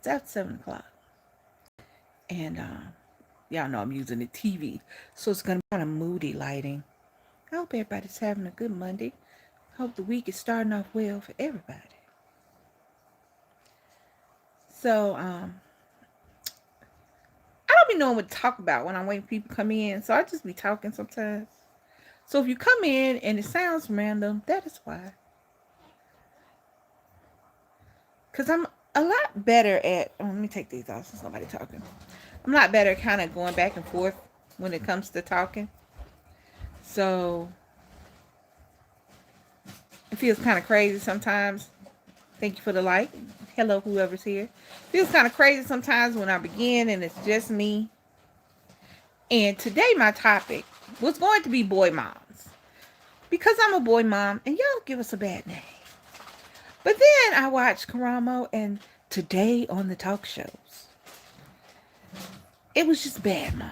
It's after 7 o'clock. And y'all know I'm using the TV. So it's going to be kind of moody lighting. I hope everybody's having a good Monday. I hope the week is starting off well for everybody. So, I don't be knowing what to talk about when I'm waiting for people to come in. So I just be talking sometimes. So if you come in and it sounds random, that is why. Because I'm a lot better at, let me take these off since nobody's talking. I'm a lot better at kind of going back and forth when it comes to talking. So it feels kind of crazy sometimes. Thank you for the like. Hello, whoever's here. It feels kind of crazy sometimes when I begin and it's just me. And today my topic was going to be boy moms. Because I'm a boy mom and y'all give us a bad name. But then I watched Karamo and Today on the talk shows. It was just bad mom.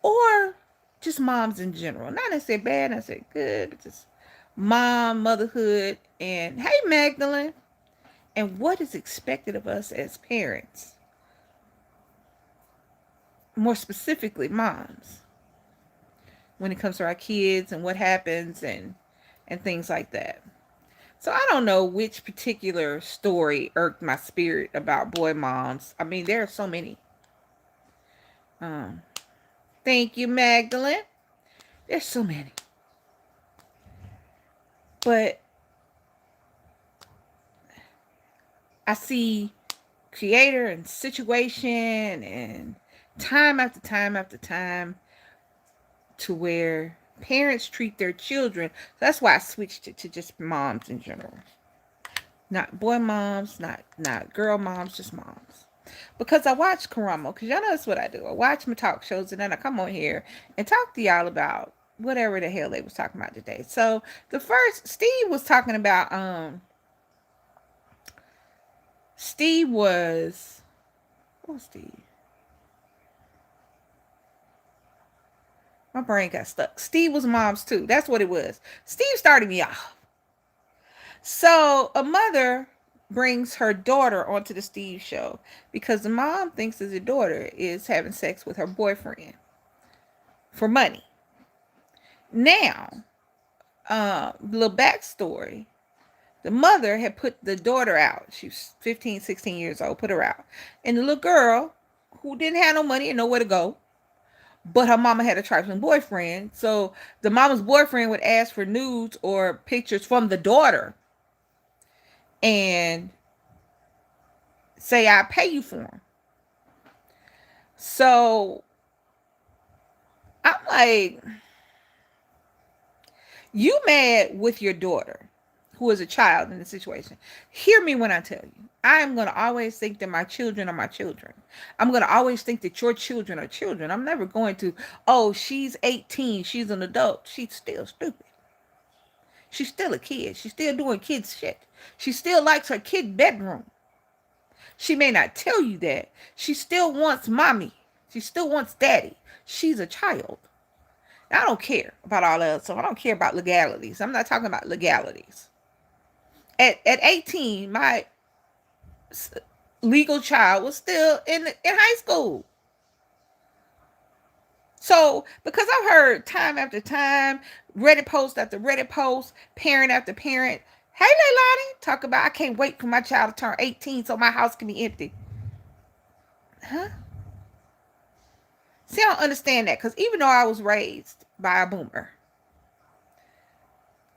Or just moms in general. Not necessarily bad, I said good, but just mom, motherhood, and hey Magdalene. And what is expected of us as parents. More specifically, moms. When it comes to our kids and what happens and things like that. So I don't know which particular story irked my spirit about boy moms. I mean, there are so many. Thank you, Magdalene. There's so many. But I see creator and situation and time after time after time to where parents treat their children. That's why I switched it to just moms in general. Not boy moms, not girl moms, just moms. Because I watch Karamo, because y'all know that's what I do. I watch my talk shows and then I come on here and talk to y'all about whatever the hell they was talking about today. So the first, Steve was talking about, Steve was, what was Steve? My brain got stuck. Steve was moms too. That's what it was. Steve started me off. So a mother brings her daughter onto the Steve show because the mom thinks that the daughter is having sex with her boyfriend for money. Now, little backstory. The mother had put the daughter out. She was 15, 16 years old, put her out. And the little girl, who didn't have no money and nowhere to go, but her mama had a trifling boyfriend. So the mama's boyfriend would ask for nudes or pictures from the daughter and say, I'll pay you for them. So I'm like, you mad with your daughter, who is a child in the situation. Hear me when I tell you. I am going to always think that my children are my children. I'm going to always think that your children are children. I'm never going to, oh, she's 18. She's an adult. She's still stupid. She's still a kid. She's still doing kid shit. She still likes her kid bedroom. She may not tell you that. She still wants mommy. She still wants daddy. She's a child. Now, I don't care about all that. So I don't care about legalities. I'm not talking about legalities. At 18, my legal child was still in high school. So, because I've heard time after time, Reddit post after Reddit post, parent after parent, hey, Leilani, talk about, I can't wait for my child to turn 18 so my house can be empty. Huh? See, I don't understand that, because even though I was raised by a boomer,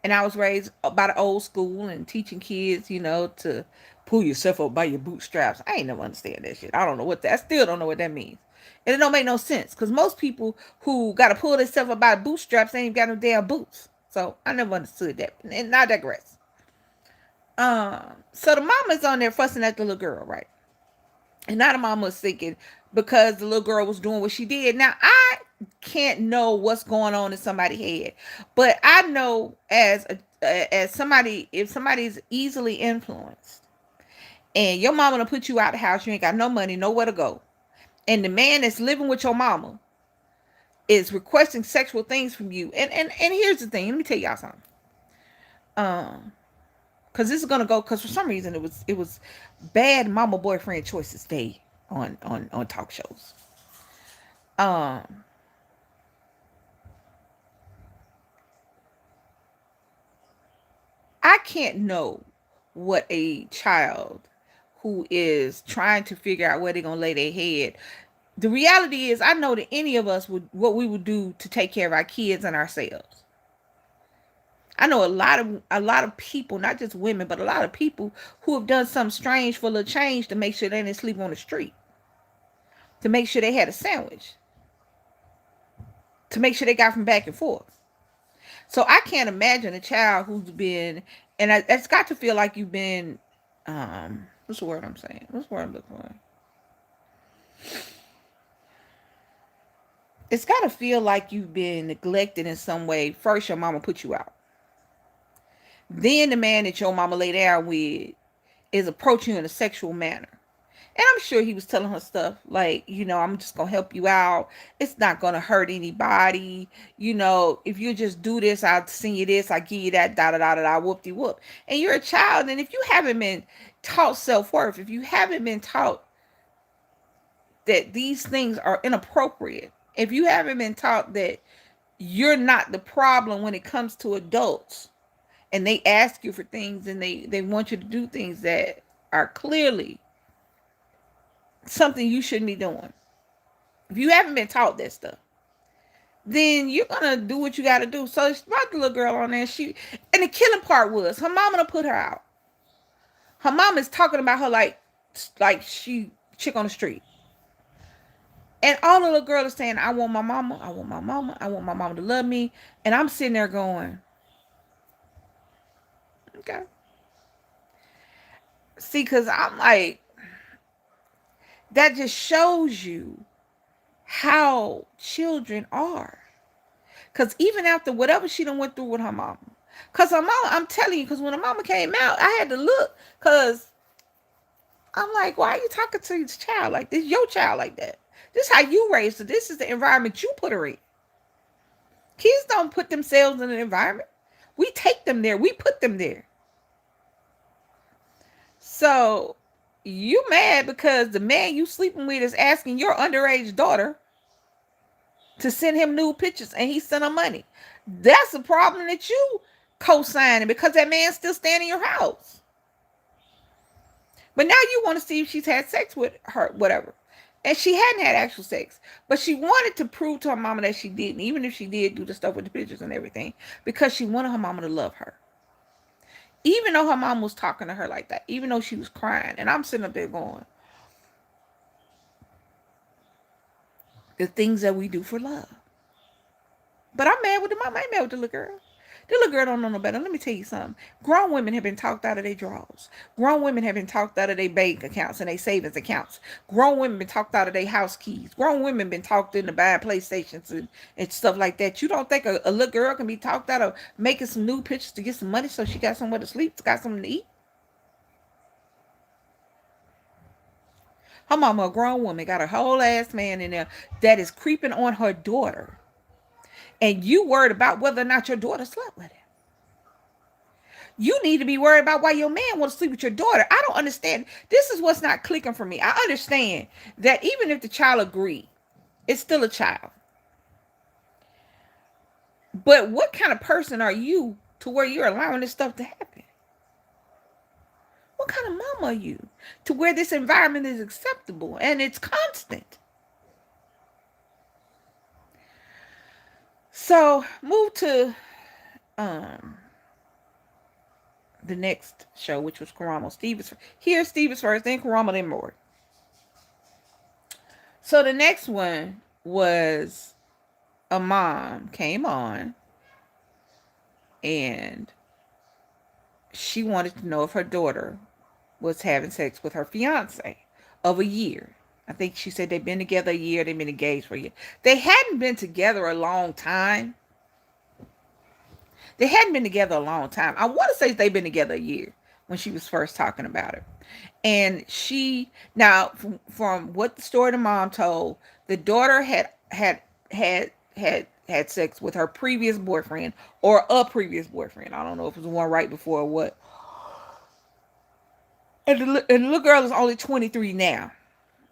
and I was raised by the old school and teaching kids, to pull yourself up by your bootstraps. I ain't never understand that shit. I don't know I still don't know what that means. And it don't make no sense. Because most people who got to pull themselves up by the bootstraps ain't got no damn boots. So I never understood that. And I digress. So the mama's on there fussing at the little girl, right? And now the mama was thinking, because the little girl was doing what she did. Now, I can't know what's going on in somebody's head, but I know as somebody, if somebody's easily influenced and your mama to put you out the house, you ain't got no money, nowhere to go, and the man that's living with your mama is requesting sexual things from you. And here's the thing, let me tell y'all something. Because this is gonna go. Because for some reason it was bad mama boyfriend choices day on talk shows. Um, I can't know what a child who is trying to figure out where they're gonna lay their head. The reality is, I know that any of us would what we would do to take care of our kids and ourselves. I know a lot of people, not just women, but a lot of people who have done something strange for a little change to make sure they didn't sleep on the street, to make sure they had a sandwich, to make sure they got from back and forth. So I can't imagine a child who's been, and it's got to feel like you've been, what's the word I'm saying? What's the word I'm looking for? It's got to feel like you've been neglected in some way. First, your mama put you out. Then the man that your mama lay down with is approaching you in a sexual manner. And I'm sure he was telling her stuff like, I'm just going to help you out. It's not going to hurt anybody. If you just do this, I'll send you this, I'll give you that, da da da da da, whoop de whoop. And you're a child. And if you haven't been taught self-worth, if you haven't been taught that these things are inappropriate, if you haven't been taught that you're not the problem when it comes to adults, and they ask you for things and they want you to do things that are clearly something you shouldn't be doing. If you haven't been taught that stuff, then you're gonna do what you gotta do. So it's brought the little girl on there. And the killing part was her mama to put her out. Her mom is talking about her like she chick on the street. And all the little girl is saying, I want my mama, I want my mama, I want my mama to love me. And I'm sitting there going, okay. See, because I'm like, that just shows you how children are. Because even after whatever she done went through with her mama, because her mama, I'm telling you, because when her mama came out, I had to look, because I'm like, why are you talking to this child like this? Your child like that. This is how you raised her. This is the environment you put her in. Kids don't put themselves in an environment. We take them there. We put them there. So you mad because the man you sleeping with is asking your underage daughter to send him nude pictures and he sent her money. That's a problem that you co-signing because that man's still staying in your house. But now you want to see if she's had sex with her, whatever. And she hadn't had actual sex. But she wanted to prove to her mama that she didn't, even if she did do the stuff with the pictures and everything, because she wanted her mama to love her. Even though her mom was talking to her like that, even though she was crying. And I'm sitting up there going, the things that we do for love. But I'm mad with the mom. I ain't mad with the little girl. The little girl don't know no better. Let me tell you something. Grown women have been talked out of their drawers. Grown women have been talked out of their bank accounts and their savings accounts. Grown women been talked out of their house keys. Grown women been talked into buying PlayStations and stuff like that. You don't think a little girl can be talked out of making some new pictures to get some money so she got somewhere to sleep, got something to eat? Her mama, a grown woman, got a whole ass man in there that is creeping on her daughter. And you worried about whether or not your daughter slept with him. You need to be worried about why your man wants to sleep with your daughter. I don't understand. This is what's not clicking for me. I understand that even if the child agreed, it's still a child. But what kind of person are you to where you're allowing this stuff to happen? What kind of mom are you to where this environment is acceptable and it's constant? So move to the next show, which was Karamo. Steve is first, then Karamo, then Maury. So the next one was a mom came on and she wanted to know if her daughter was having sex with her fiance of a year. I think she said they've been together a year. They've been engaged for a year. They hadn't been together a long time. They hadn't been together a long time. I want to say they've been together a year when she was first talking about it. And now from what the story the mom told, the daughter had sex with her previous boyfriend or a previous boyfriend. I don't know if it was one right before or what. And the little girl is only 23 now.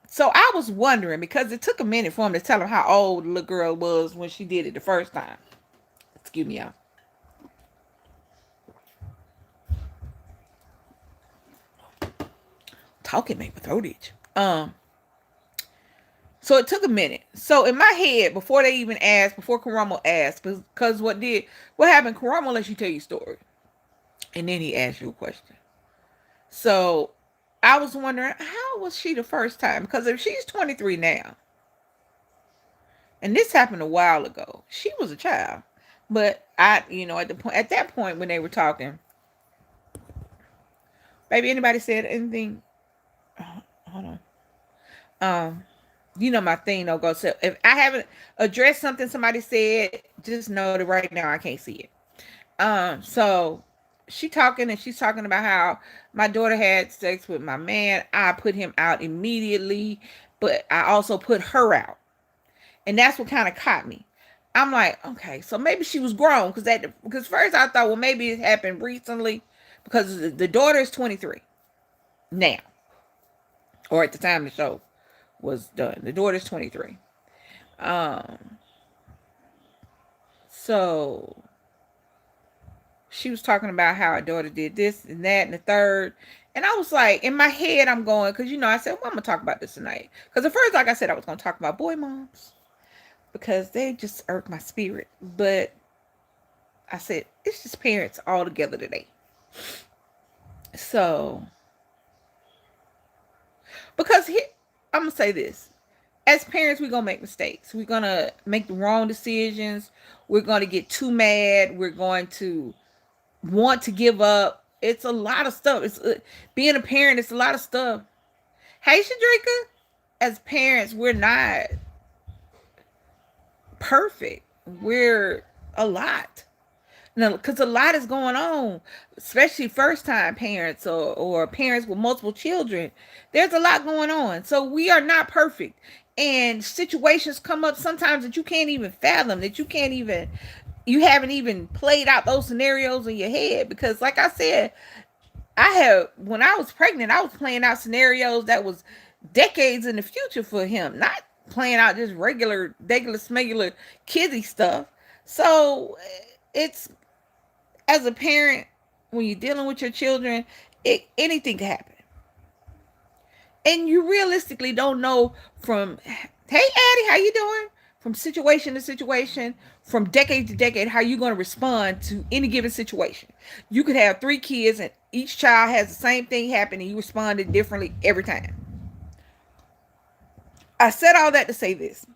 So I was wondering, because it took a minute for him to tell him how old the little girl was when she did it the first time. Excuse me, y'all. Talking made my throat itch. So it took a minute. So in my head, before they even asked, before Karamo asked, because what happened? Karamo lets you tell your story, and then he asked you a question. So I was wondering, how was she the first time? Because if she's 23 now, and this happened a while ago, she was a child. But at that point when they were talking, baby, anybody said anything? Hold on. My thing don't go. So if I haven't addressed something somebody said, just know that right now I can't see it. So she's talking about how my daughter had sex with my man. I put him out immediately, but I also put her out. And that's what kind of caught me. I'm like, okay, so maybe she was grown, because first I thought, well, maybe it happened recently, because the daughter is 23 now, or at the time the show was done. The daughter's 23. So she was talking about how her daughter did this and that and the third. And I was like, in my head, I'm going, because, I said, well, I'm going to talk about this tonight. Because at first, like I said, I was going to talk about boy moms, because they just irk my spirit. But I said, it's just parents all together today. So, because I'm going to say this. As parents, we're going to make mistakes. We're going to make the wrong decisions. We're going to get too mad. We're going to want to give up. It's a lot of stuff. It's being a parent. It's a lot of stuff. Hey, Shadrika, as parents, we're not perfect. We're a lot. Because a lot is going on, especially first-time parents or parents with multiple children. There's a lot going on. So we are not perfect. And situations come up sometimes that you can't even fathom, that you haven't even played out those scenarios in your head. Because like I said, when I was pregnant, I was playing out scenarios that was decades in the future for him, not playing out just regular smegular kiddie stuff. So it's, as a parent, when you're dealing with your children, anything can happen. And you realistically don't know from, hey, Addie, how you doing? From situation to situation, from decade to decade, how you're going to respond to any given situation. You could have 3 kids and each child has the same thing happen and you responded differently every time. I said all that to say this.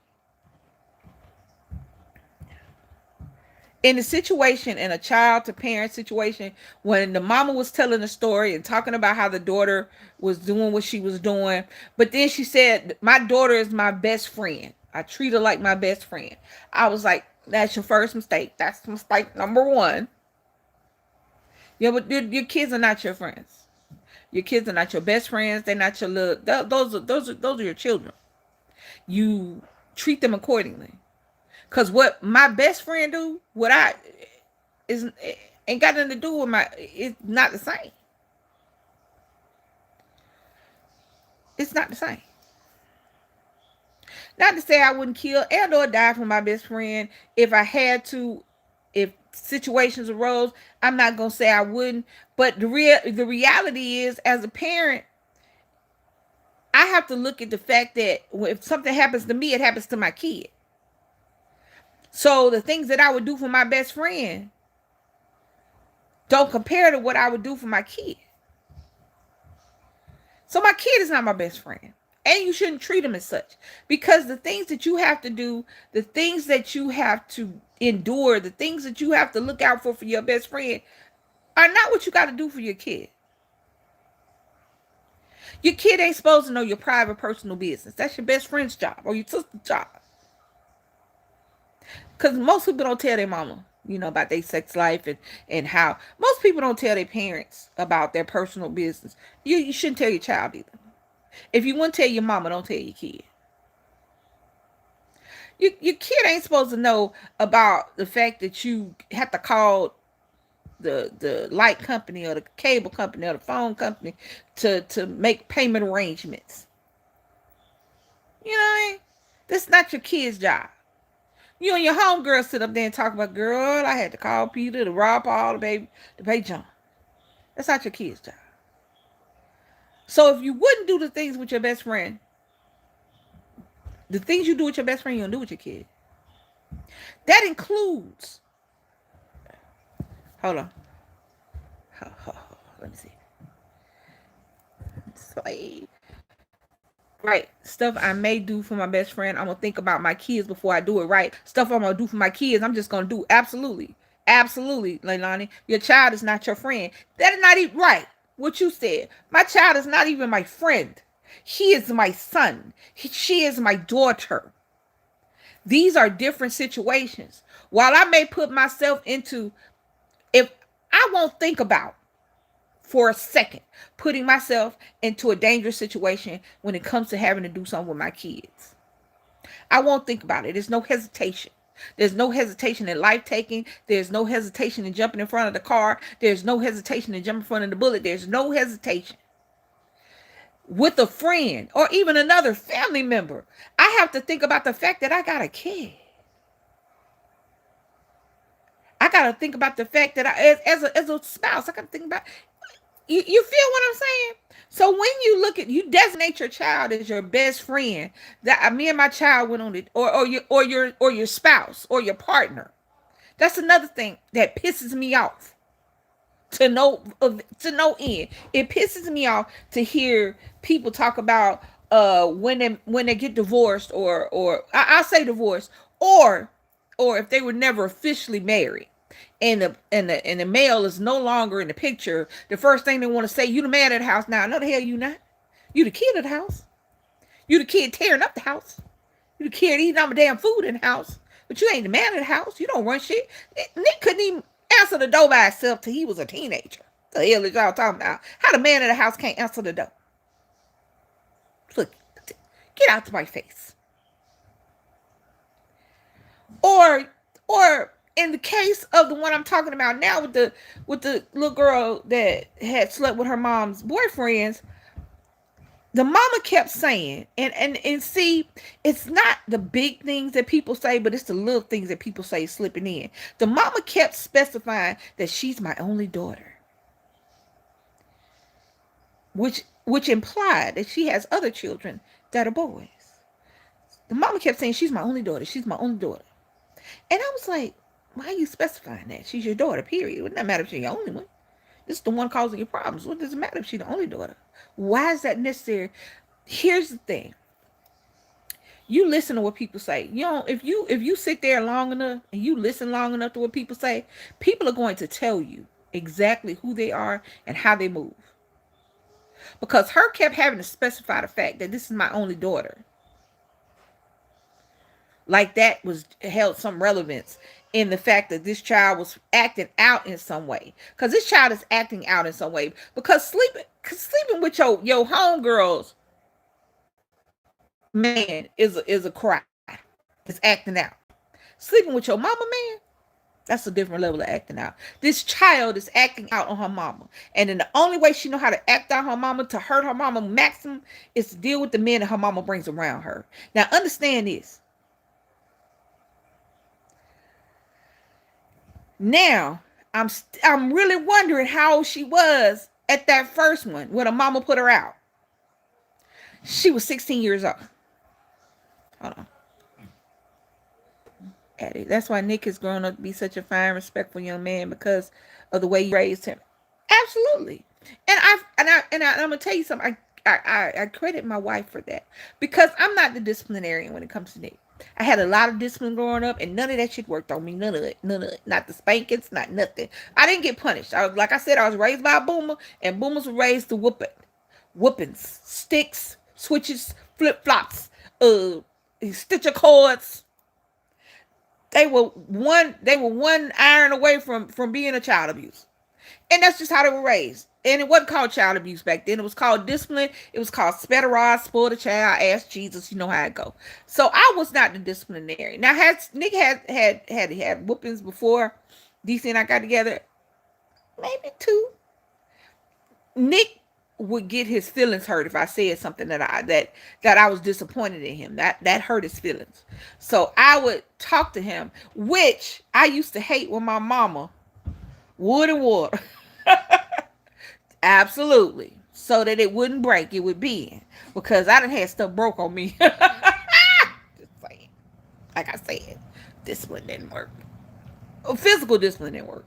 In a situation, in a child to parent situation, when the mama was telling the story and talking about how the daughter was doing what she was doing, but then she said, my daughter is my best friend. I treat her like my best friend. I was like, that's your first mistake. That's mistake number 1. Yeah, but your kids are not your friends. Your kids are not your best friends. They're not your little, those are your children. You treat them accordingly. Because what my best friend do, ain't got nothing to do with it's not the same. It's not the same. Not to say I wouldn't kill and or die for my best friend if I had to, if situations arose. I'm not gonna say I wouldn't, but the reality is, as a parent, I have to look at the fact that if something happens to me, it happens to my kid. So the things that I would do for my best friend don't compare to what I would do for my kid. So my kid is not my best friend. And you shouldn't treat him as such. Because the things that you have to do, the things that you have to endure, the things that you have to look out for your best friend are not what you got to do for your kid. Your kid ain't supposed to know your private personal business. That's your best friend's job or your sister's job. Because most people don't tell their mama, about their sex life and how. Most people don't tell their parents about their personal business. You shouldn't tell your child either. If you want to tell your mama, don't tell your kid. Your kid ain't supposed to know about the fact that you have to call the light company or the cable company or the phone company to make payment arrangements. You know what I mean? That's not your kid's job. You and your homegirl sit up there and talk about, girl, I had to call Peter to rob Paul to pay John. That's not your kid's job. So if you wouldn't do the things with your best friend, the things you do with your best friend, you don't do with your kid. That includes, hold on. Let me see. Slave. Right. Stuff I may do for my best friend, I'm going to think about my kids before I do it. Right. Stuff I'm going to do for my kids, I'm just going to do. Absolutely. Absolutely, Leilani. Your child is not your friend. That is not even right. What you said. My child is not even my friend. He is my son. She is my daughter. These are different situations. While I may put myself into, if I won't think about for a second putting myself into a dangerous situation when it comes to having to do something with my kids. I won't think about it. There's no hesitation. There's no hesitation in life taking. There's no hesitation in jumping in front of the car. There's no hesitation in jumping in front of the bullet. There's no hesitation. With a friend or even another family member, I have to think about the fact that I got a kid. I got to think about the fact that as a spouse, I got to think about, you feel what I'm saying? So when you look at, you designate your child as your best friend, that me and my child went on it, or your spouse or your partner. That's another thing that pisses me off. To no end. It pisses me off to hear people talk about when they get divorced, or I'll say divorced, or if they were never officially married, and the male is no longer in the picture. The first thing they want to say, you the man of the house now. No, the hell you not. You the kid of the house. You the kid tearing up the house. You the kid eating all my damn food in the house. But you ain't the man of the house. You don't run shit. Nick couldn't even answer the door by himself till he was a teenager. The hell is y'all talking about? How the man of the house can't answer the door? Look, get out to my face. Or in the case of the one I'm talking about now with the little girl that had slept with her mom's boyfriends, the mama kept saying, and see, it's not the big things that people say, but it's the little things that people say slipping in. The mama kept specifying that she's my only daughter, which implied that she has other children that are boys. The mama kept saying, she's my only daughter. She's my only daughter. And I was like, why are you specifying that? She's your daughter, period. It wouldn't matter if she's your only one. This is the one causing your problems. What does it matter if she's the only daughter? Why is that necessary? Here's the thing. You listen to what people say. You know, if you sit there long enough and you listen long enough to what people say, people are going to tell you exactly who they are and how they move. Because her kept having to specify the fact that this is my only daughter. Like that was held some relevance in the fact that this child was acting out in some way. Because this child is acting out in some way. Because sleeping with your homegirls, man, is a cry. It's acting out. Sleeping with your mama, man, that's a different level of acting out. This child is acting out on her mama. And then the only way she know how to act out her mama to hurt her mama maximum is to deal with the men that her mama brings around her. Now understand this. Now, I'm really wondering how old she was at that first one when her mama put her out. She was 16 years old. Hold on. Addie. That's why Nick has grown up to be such a fine, respectful young man, because of the way you raised him. Absolutely. And I'm gonna tell you something. I credit my wife for that, because I'm not the disciplinarian when it comes to Nick. I had a lot of discipline growing up, and none of that shit worked on me. None of it. Not the spankings, not nothing. I didn't get punished. Like I said, I was raised by a boomer, and boomers were raised to whoopings, sticks, switches, flip-flops, stitcher cords. They were one iron away from being a child abuse. And that's just how they were raised. And it wasn't called child abuse back then. It was called discipline. It was called spetterod, spoil the child, ask Jesus. You know how it go. So I was not the disciplinary. Now, Nick had whoopings before DC and I got together? maybe 2. Nick would get his feelings hurt if I said something that I was disappointed in him. That hurt his feelings. So I would talk to him, which I used to hate when my mama wood and water. Absolutely. So that it wouldn't break, it would bend. Because I done had stuff broke on me. Just saying. Like I said, discipline didn't work. Physical discipline didn't work.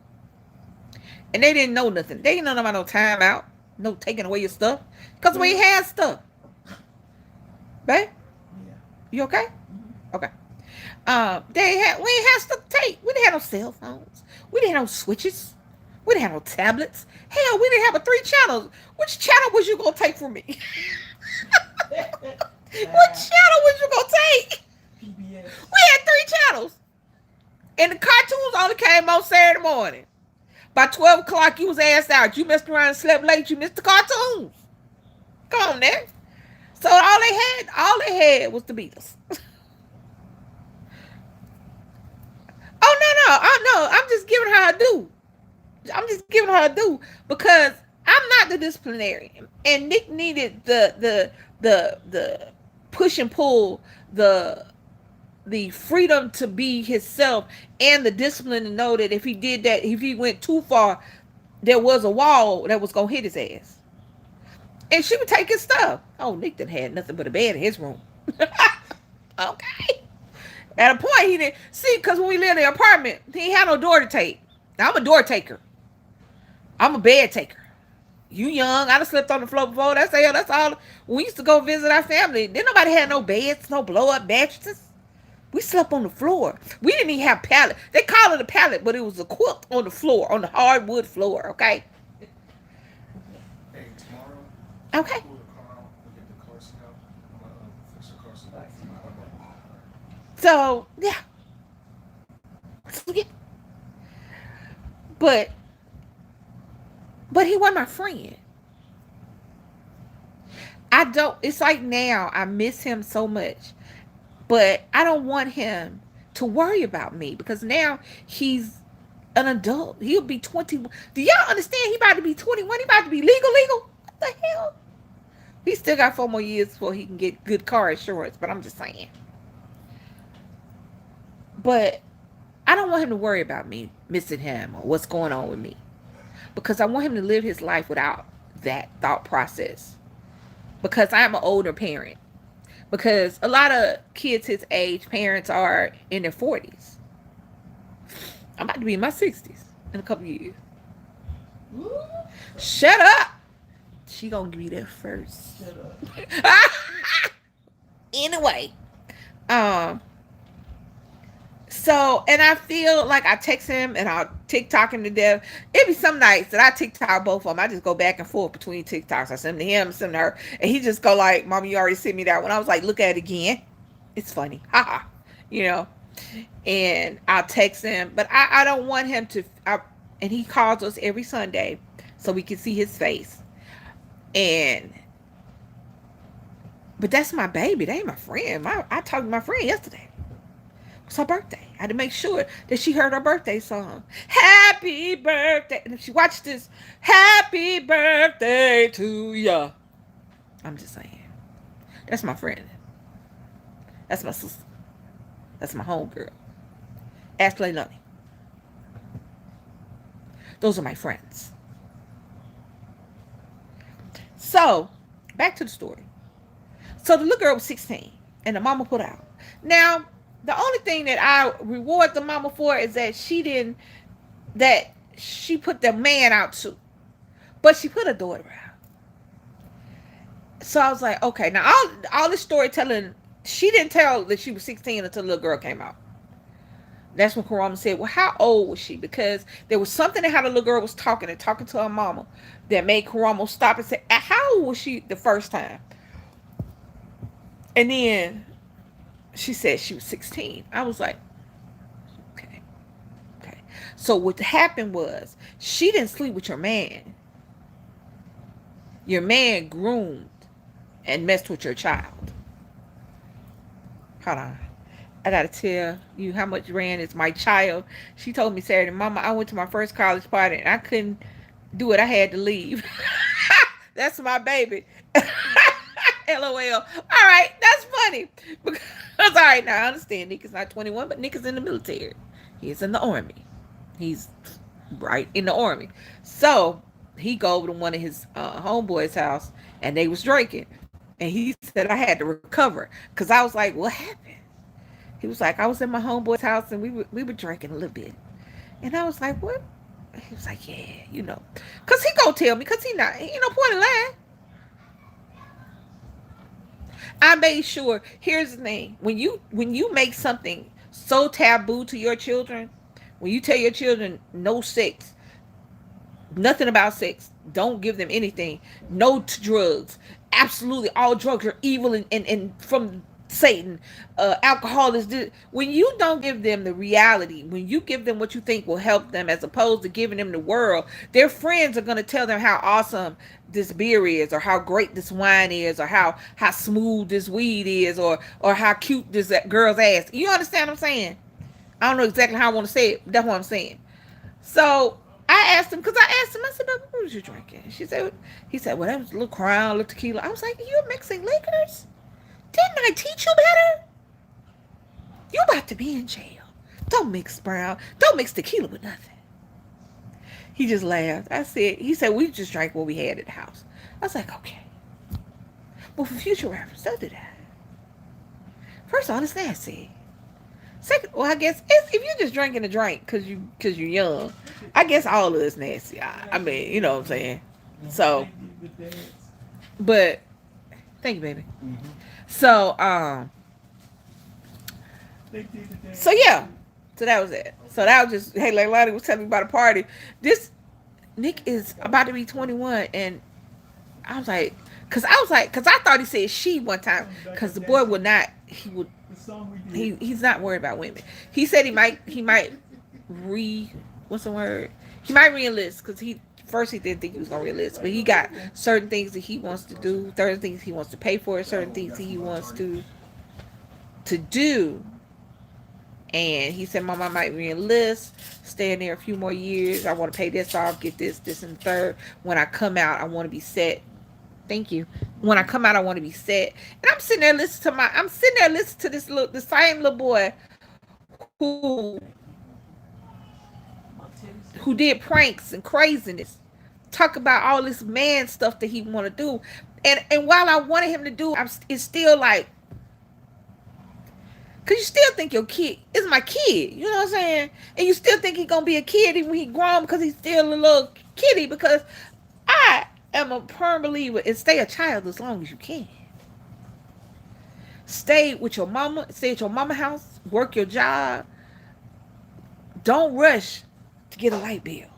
And they didn't know nothing. They didn't know about no timeout. No taking away your stuff. Because we had stuff. Babe? Yeah. You okay? Okay. We ain't had stuff to take. We didn't have no cell phones. We didn't have no switches. We didn't have no tablets. Hell, we didn't have a 3 channels. Which channel was you gonna take from me? What channel was you gonna take? PBS. We had 3 channels. And the cartoons only came on Saturday morning. By 12 o'clock, you was ass out. You messed around and slept late. You missed the cartoons. Come on, there. So all they had was the Beatles. Oh no, I'm just giving her a due. I'm just giving her a due because I'm not the disciplinarian, and Nick needed the push and pull, the freedom to be himself, and the discipline to know that if he did that, if he went too far, there was a wall that was gonna hit his ass. And she would take his stuff. Oh, Nick didn't have nothing but a bed in his room. Okay. At a point, he didn't see, because when we lived in the apartment, he ain't had no door to take. Now, I'm a door taker. I'm a bed taker. You young, I done slept on the floor before. That's all. When we used to go visit our family, didn't nobody have no beds, no blow up mattresses. We slept on the floor. We didn't even have pallet. They call it a pallet, but it was a quilt on the floor, on the hardwood floor. Okay. Hey, tomorrow. Okay. So yeah. But he wasn't my friend. It's like now I miss him so much, but I don't want him to worry about me because now he's an adult. He'll be 21. Do y'all understand? He about to be 21. He about to be legal. What the hell? He still got 4 more years before he can get good car insurance, but I'm just saying. But I don't want him to worry about me missing him or what's going on with me, because I want him to live his life without that thought process, because I'm an older parent. Because a lot of kids his age, parents are in their 40s. I'm about to be in my 60s in a couple years. Shut up. She gonna be there first. Shut up. Anyway, so, and I feel like I text him and I'll TikTok him to death. It be some nights that I TikTok both of them. I just go back and forth between TikToks. I send them to him, send to her, and he just go like, "Mama, you already sent me that one." I was like, "Look at it again. It's funny, haha," you know. And I'll text him, but I don't want him to. And he calls us every Sunday so we can see his face. But that's my baby. They ain't my friend. I talked to my friend yesterday. It's her birthday. I had to make sure that she heard her birthday song. Happy birthday. And if she watched this, happy birthday to ya. I'm just saying. That's my friend. That's my sister. That's my homegirl. Ashley Lunny. Those are my friends. So, back to the story. So the little girl was 16 and the mama put out. Now, the only thing that I reward the mama for is that she put the man out too. But she put her daughter out. So I was like, okay, now all this storytelling, she didn't tell that she was 16 until the little girl came out. That's when Karama said, well, how old was she? Because there was something in how the little girl was talking to her mama that made Karama stop and say, how old was she the first time? And then she said she was 16. I was like, okay. So what happened was, she didn't sleep with your man. Your man groomed and messed with your child. Hold on. I gotta tell you how much Rand is my child. She told me Saturday, Mama, I went to my first college party and Do it. I had to leave. That's my baby. LOL. All right, that's funny. Because all right, now I understand Nick is not 21, but Nick is in the military. He's in the army. He's right in the army. So he go over to one of his homeboys' house, and they was drinking, and he said I had to recover because I was like, what happened? He was like, I was in my homeboy's house, and we were drinking a little bit, and I was like, what? He was like, yeah, cause he gonna tell me, cause he ain't no point in lying. I made sure. Here's the thing: when you make something so taboo to your children, when you tell your children no sex, nothing about sex, don't give them anything, no to drugs, absolutely all drugs are evil and from Satan, alcohol is this. When you don't give them the reality, when you give them what you think will help them, as opposed to giving them the world, their friends are going to tell them how awesome this beer is, or how great this wine is, or how smooth this weed is, or how cute this girl's ass. You understand what I'm saying? I don't know exactly how I want to say it, but that's what I'm saying. So I asked him, because I asked him, I said, "Baby, what was you drinking?" He said, well, that was a little Crown, a little tequila. I was like, you're mixing liquors? Didn't I teach you better? You about to be in jail. Don't mix brown. Don't mix tequila with nothing. He just laughed. He said, we just drank what we had at the house. I was like, okay. Well, for future reference, don't do that. First of all, it's nasty. Second, well, I guess if you're just drinking a drink because you're young, I guess all of it's nasty. I mean, you know what I'm saying. So, but thank you, baby. So, so yeah, so that was it. So that was just, hey, like Lonnie was telling me about a party. This Nick is about to be 21, and I was like, cause I thought he said she one time, cause the boy would not, he's not worried about women. He said he might what's the word? He might re-enlist, cause first he didn't think he was gonna re-enlist, but he got certain things that he wants to do, certain things he wants to pay for, certain things he wants to do. And he said, Mom, I might re-enlist, stay in there a few more years. I want to pay this off, get this, and third. When I come out, I want to be set. Thank you. When I come out, I want to be set. And I'm sitting there listening to the same little boy who did pranks and craziness, talk about all this man stuff that he want to do. And while I wanted him to do, it's still like, because you still think your kid is my kid. You know what I'm saying? And you still think he's going to be a kid even when he grown, because he's still a little kiddie. Because I am a firm believer in stay a child as long as you can. Stay with your mama. Stay at your mama house. Work your job. Don't rush to get a light bill.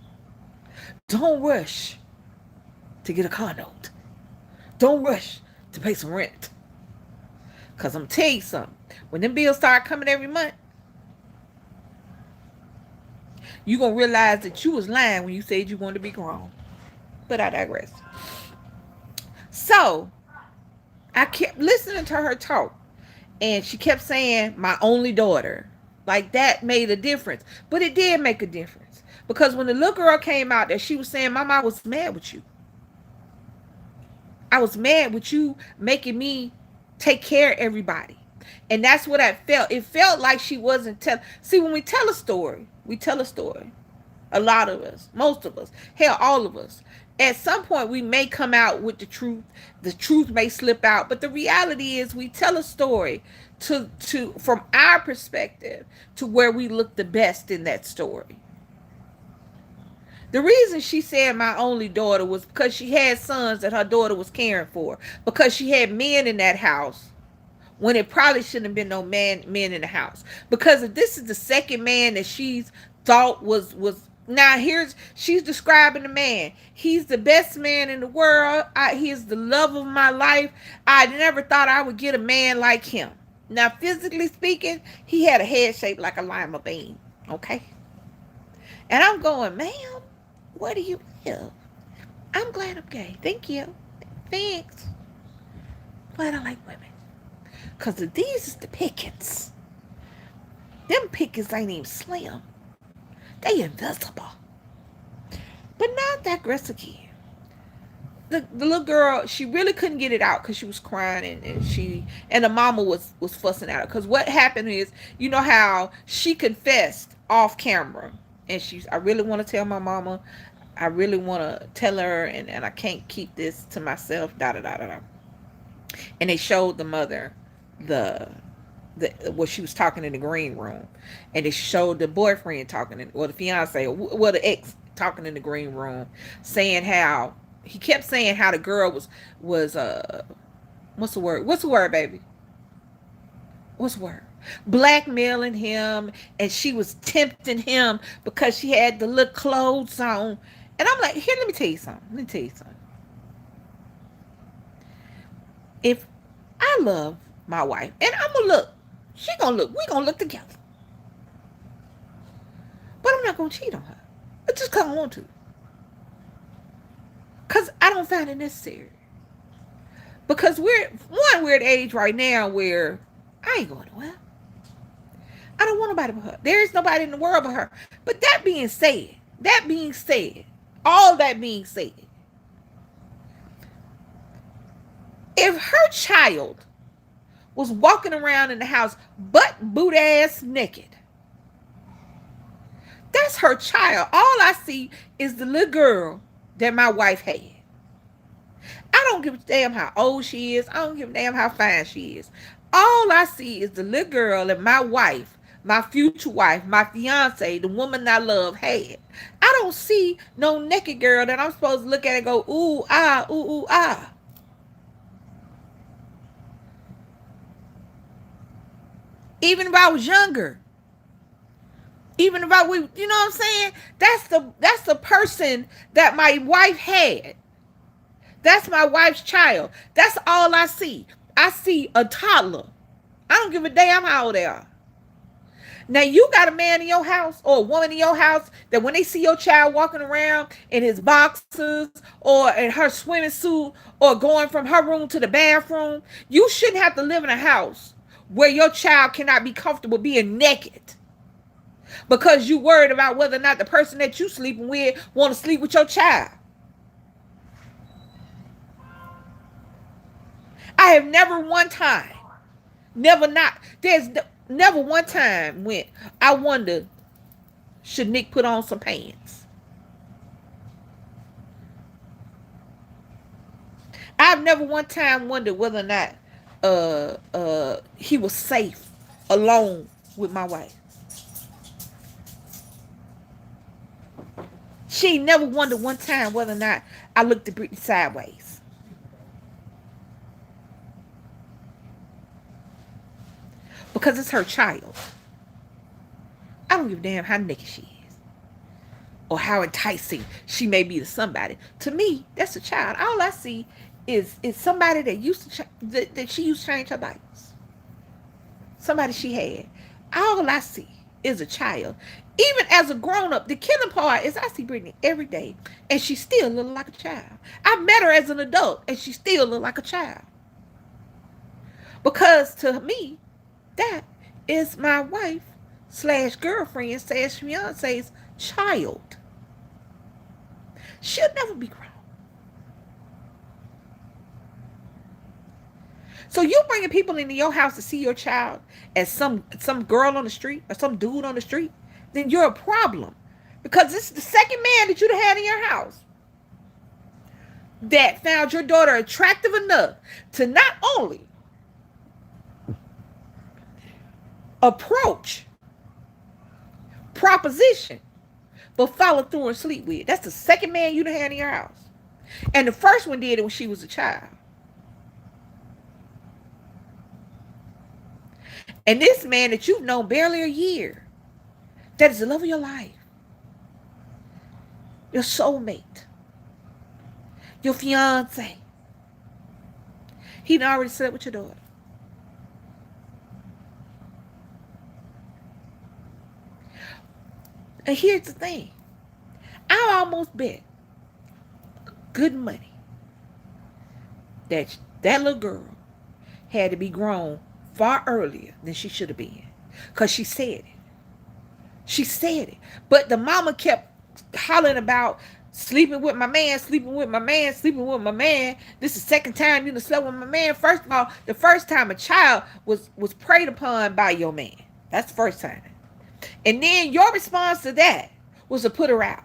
Don't rush to get a car note. Don't rush to pay some rent. Because I'm going to tell you something. When them bills start coming every month, you're going to realize that you was lying when you said you wanted to be grown. But I digress. So, I kept listening to her talk. And she kept saying, my only daughter. Like, that made a difference. But it did make a difference. Because when the little girl came out, that she was saying, Mama, I was mad with you. I was mad with you making me take care of everybody. And that's what I felt. It felt like she wasn't telling. See, when we tell a story, a lot of us, most of us, hell, all of us, at some point we may come out with the truth. The truth may slip out. But the reality is we tell a story to from our perspective to where we look the best in that story. The reason she said my only daughter was because she had sons that her daughter was caring for. Because she had men in that house when it probably shouldn't have been no men in the house. Because if this is the second man that she's thought was now she's describing the man. He's the best man in the world. He is the love of my life. I never thought I would get a man like him. Now, physically speaking, he had a head shaped like a lima bean. Okay? And I'm going, ma'am, where do you live? I'm glad I'm gay. Thank you. Thanks. Glad I like women. Because these is the pickings. Them pickings ain't even slim. They invisible. But not that aggressive kid. The little girl, she really couldn't get it out because she was crying, and the mama was fussing at her. Because what happened is, you know how she confessed off camera, and I really want to tell my mama, I really want to tell her, and I can't keep this to myself, da da da da da. And they showed the mother the what she was talking in the green room, and they showed the boyfriend talking or the fiance, or the ex talking in the green room, saying how he kept saying how the girl was what's the word? What's the word, baby? What's the word? Blackmailing him, and she was tempting him because she had the little clothes on. And I'm like, here, let me tell you something. Let me tell you something. If I love my wife, and I'm gonna look, she gonna look, we gonna look together. But I'm not gonna cheat on her. I just cause I want to. Cause I don't find it necessary. Because we're at the age right now where I ain't going nowhere. I don't want nobody but her. There is nobody in the world but her. But that being said, all that being said, if her child was walking around in the house butt boot ass naked, that's her child. All I see is the little girl that my wife had. I don't give a damn how old she is. I don't give a damn how fine she is. All I see is the little girl that my wife, my future wife, my fiance, the woman I love had. I don't see no naked girl that I'm supposed to look at and go, ooh, ah, ooh, ooh, ah. Even if I was younger. Even if you know what I'm saying? That's the person that my wife had. That's my wife's child. That's all I see. I see a toddler. I don't give a damn how old they are. Now, you got a man in your house or a woman in your house that when they see your child walking around in his boxers or in her swimming suit or going from her room to the bathroom, you shouldn't have to live in a house where your child cannot be comfortable being naked because you worried about whether or not the person that you sleeping with want to sleep with your child. I have never one time, there's never one time when I wonder, should Nick put on some pants? I've never one time wondered whether or not he was safe alone with my wife. She never wondered one time whether or not I looked at Brittany sideways. Because it's her child. I don't give a damn how naked she is or how enticing she may be to somebody. To me, that's a child. All I see is somebody that used to that she used to change her diapers. Somebody she had. All I see is a child. Even as a grown-up, the killing part is I see Brittany every day, and she still look like a child. I met her as an adult, and she still look like a child. Because to me, that is my wife / girlfriend / fiance's child. She'll never be grown. So you bringing people into your house to see your child as some girl on the street or some dude on the street, then you're a problem. Because this is the second man that you'd have had in your house that found your daughter attractive enough to not only approach, proposition, but follow through and sleep with. That's the second man you'd have had in your house. And the first one did it when she was a child. And this man that you've known barely a year, that is the love of your life, your soulmate, your fiance, he'd already slept with your daughter. And here's the thing. I almost bet good money that little girl had to be grown far earlier than she should have been. Because she said it. She said it. But the mama kept hollering about Sleeping with my man, sleeping with my man, sleeping with my man. This is the second time you done slept with my man. First of all, the first time a child was preyed upon by your man. That's the first time. And then your response to that was to put her out.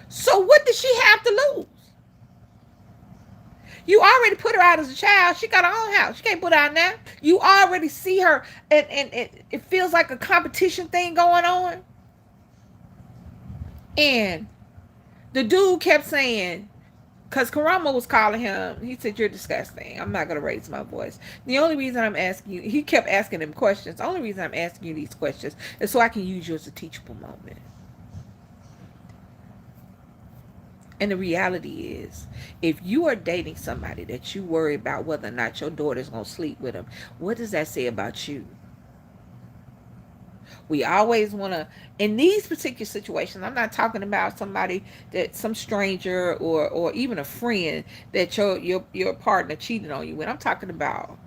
So what did she have to lose? You already put her out as a child. She got her own house. She can't put her out now. You already see her, and it feels like a competition thing going on. And the dude kept saying, because Karama was calling him, he said, "You're disgusting. I'm not going to raise my voice." The only reason I'm asking you, he kept asking him questions. The only reason I'm asking you these questions is so I can use you as a teachable moment. And the reality is, if you are dating somebody that you worry about whether or not your daughter's going to sleep with him, what does that say about you? We always want to, in these particular situations, I'm not talking about somebody that some stranger or even a friend that your partner cheated on you with. I'm talking about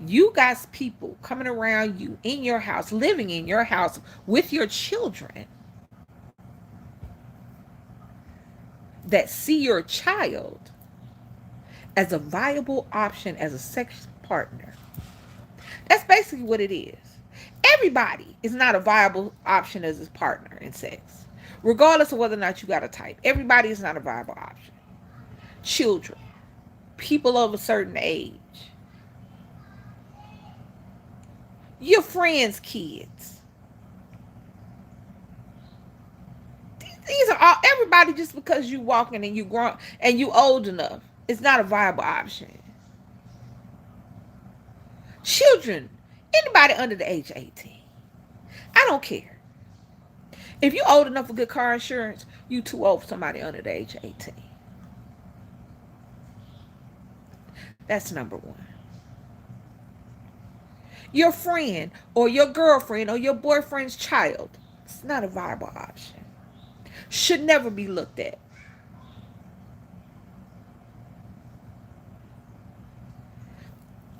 you guys, people coming around you in your house, living in your house with your children, that see your child as a viable option as a sex partner. That's basically what it is. Everybody is not a viable option as a partner in sex, regardless of whether or not you got a type. Everybody is not a viable option. Children, people of a certain age, your friends' kids. These are all everybody. Just because you walking and you grown and you old enough, it's not a viable option. Children, anybody under the age of 18. I don't care. If you're old enough for good car insurance, you too old for somebody under the age of 18. That's number one. Your friend or your girlfriend or your boyfriend's child, it's not a viable option. Should never be looked at.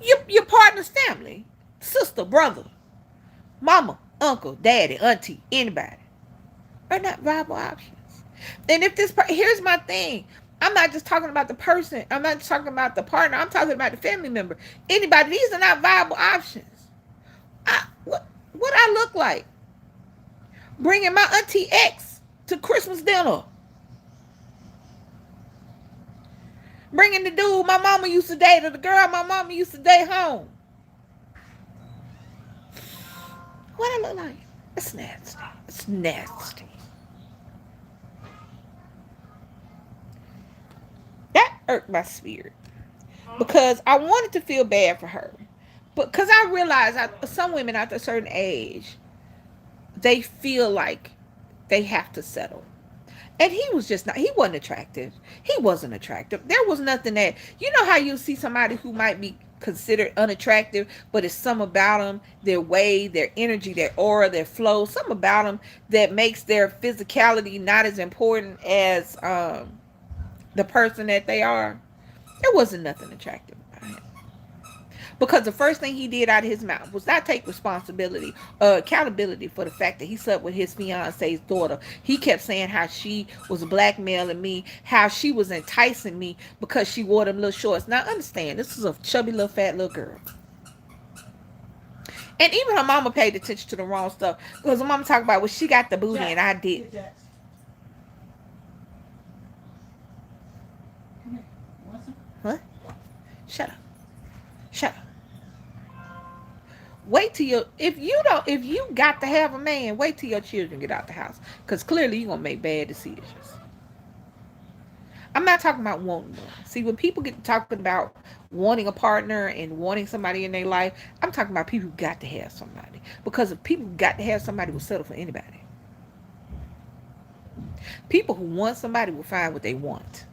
Your partner's family, sister, brother, mama, uncle, daddy, auntie, anybody, are not viable options. And if here's my thing. I'm not just talking about the person. I'm not just talking about the partner. I'm talking about the family member. Anybody. These are not viable options. What I look like? Bringing my auntie X to Christmas dinner. Bringing the dude my mama used to date or the girl my mama used to date home. What I look like? It's nasty. It's nasty. That irked my spirit because I wanted to feel bad for her, but because I realized some women after a certain age, they feel like they have to settle. And he was just not, he wasn't attractive. He wasn't attractive. There was nothing that, you know how you see somebody who might be considered unattractive, but it's some about them, their way, their energy, their aura, their flow, some about them that makes their physicality not as important as the person that they are. There wasn't nothing attractive about him. Because the first thing he did out of his mouth was not take responsibility, accountability for the fact that he slept with his fiance's daughter. He kept saying how she was blackmailing me, how she was enticing me because she wore them little shorts. Now understand, this is a chubby little fat little girl. And even her mama paid attention to the wrong stuff. Because her mama talked about, well, she got the booty and I did. What? Shut up. Shut up. Wait till if you got to have a man, wait till your children get out the house. Because clearly you're going to make bad decisions. I'm not talking about wanting one. See, when people get talking about wanting a partner and wanting somebody in their life, I'm talking about people who got to have somebody. Because if people who got to have somebody will settle for anybody. People who want somebody will find what they want.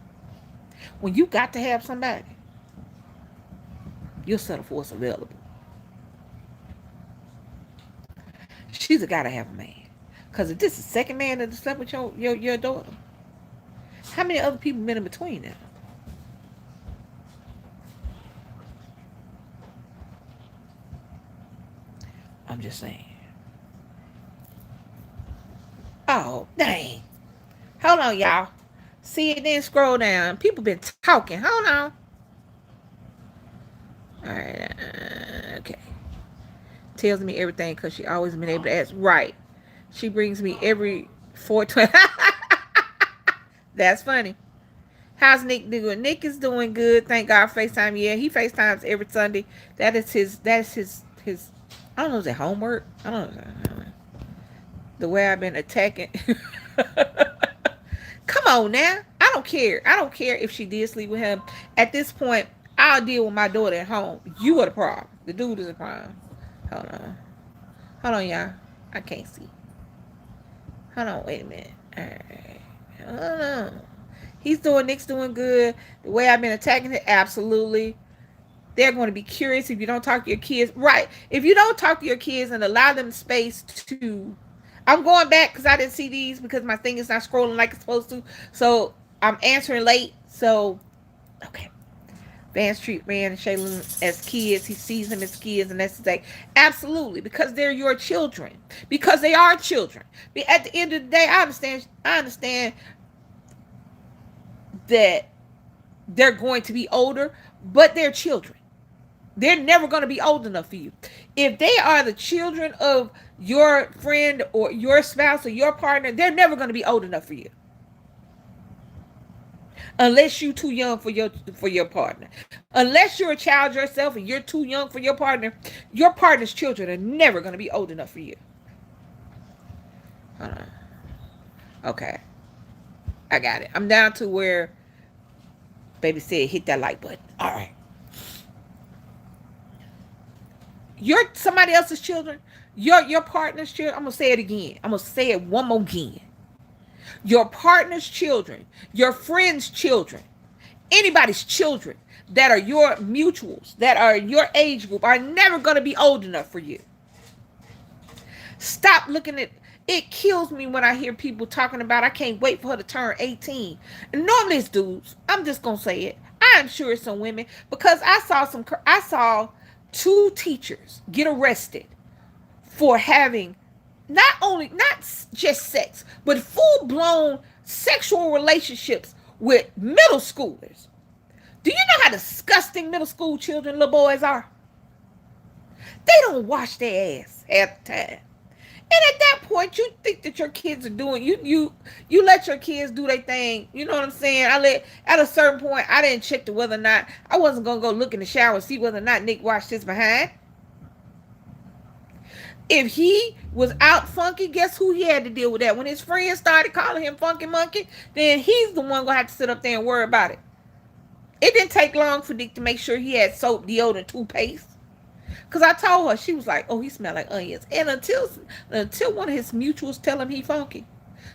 When you got to have somebody, you'll settle for what's available. She's a gotta have a man. Because if this is the second man that slept with your daughter, how many other people been in between them? I'm just saying. Dang. Hold on, y'all. See it, then scroll down. People been talking. Hold on. All right. Okay. Tells me everything because she always been able to ask. Right. She brings me every 420. That's funny. How's Nick doing? Nick is doing good. Thank God. FaceTime. Yeah, he FaceTimes every Sunday. That is his. I don't know. Is it homework? I don't know. The way I've been attacking. Come on now. I don't care. I don't care if she did sleep with him. At this point, I'll deal with my daughter at home. You are the problem. The dude is the problem. Hold on. Hold on, y'all. I can't see. Hold on. Wait a minute. All right. Hold on. Nick's doing good. The way I've been attacking it, absolutely. They're going to be curious if you don't talk to your kids. Right. If you don't talk to your kids and allow them space to. I'm going back because I didn't see these because my thing is not scrolling like it's supposed to. So I'm answering late. So, okay. Vance treat Rand and Shaylin as kids. He sees them as kids, and that's the thing. Absolutely, because they're your children. Because they are children. But at the end of the day, I understand that they're going to be older, but they're children. They're never going to be old enough for you. If they are the children of your friend or your spouse or your partner, they're never going to be old enough for you. Unless you're too young for your partner. Unless you're a child yourself and you're too young for your partner's children are never going to be old enough for you. Okay. I got it. I'm down to where baby said hit that like button. All right. You're somebody else's children. Your partner's children. I'm going to say it again. I'm going to say it one more again. Your partner's children, your friend's children, anybody's children that are your mutuals, that are your age group, are never going to be old enough for you. Stop looking at it. Kills me when I hear people talking about I can't wait for her to turn 18. And normally it's dudes. I'm just going to say it. I'm sure it's some women because I saw two teachers get arrested for having not just sex, but full-blown sexual relationships with middle schoolers. Do you know how disgusting middle school children, little boys are? They don't wash their ass half the time. And at that point, you think that your kids are doing you let your kids do their thing. You know what I'm saying? At a certain point, I didn't check to whether or not I wasn't gonna go look in the shower and see whether or not Nick washed his behind. If he was out funky, guess who he had to deal with that? When his friends started calling him Funky Monkey, then he's the one gonna have to sit up there and worry about it. It didn't take long for Nick to make sure he had soap, deodorant, toothpaste. Because I told her, she was like, oh, he smelled like onions. And until one of his mutuals tell him he funky.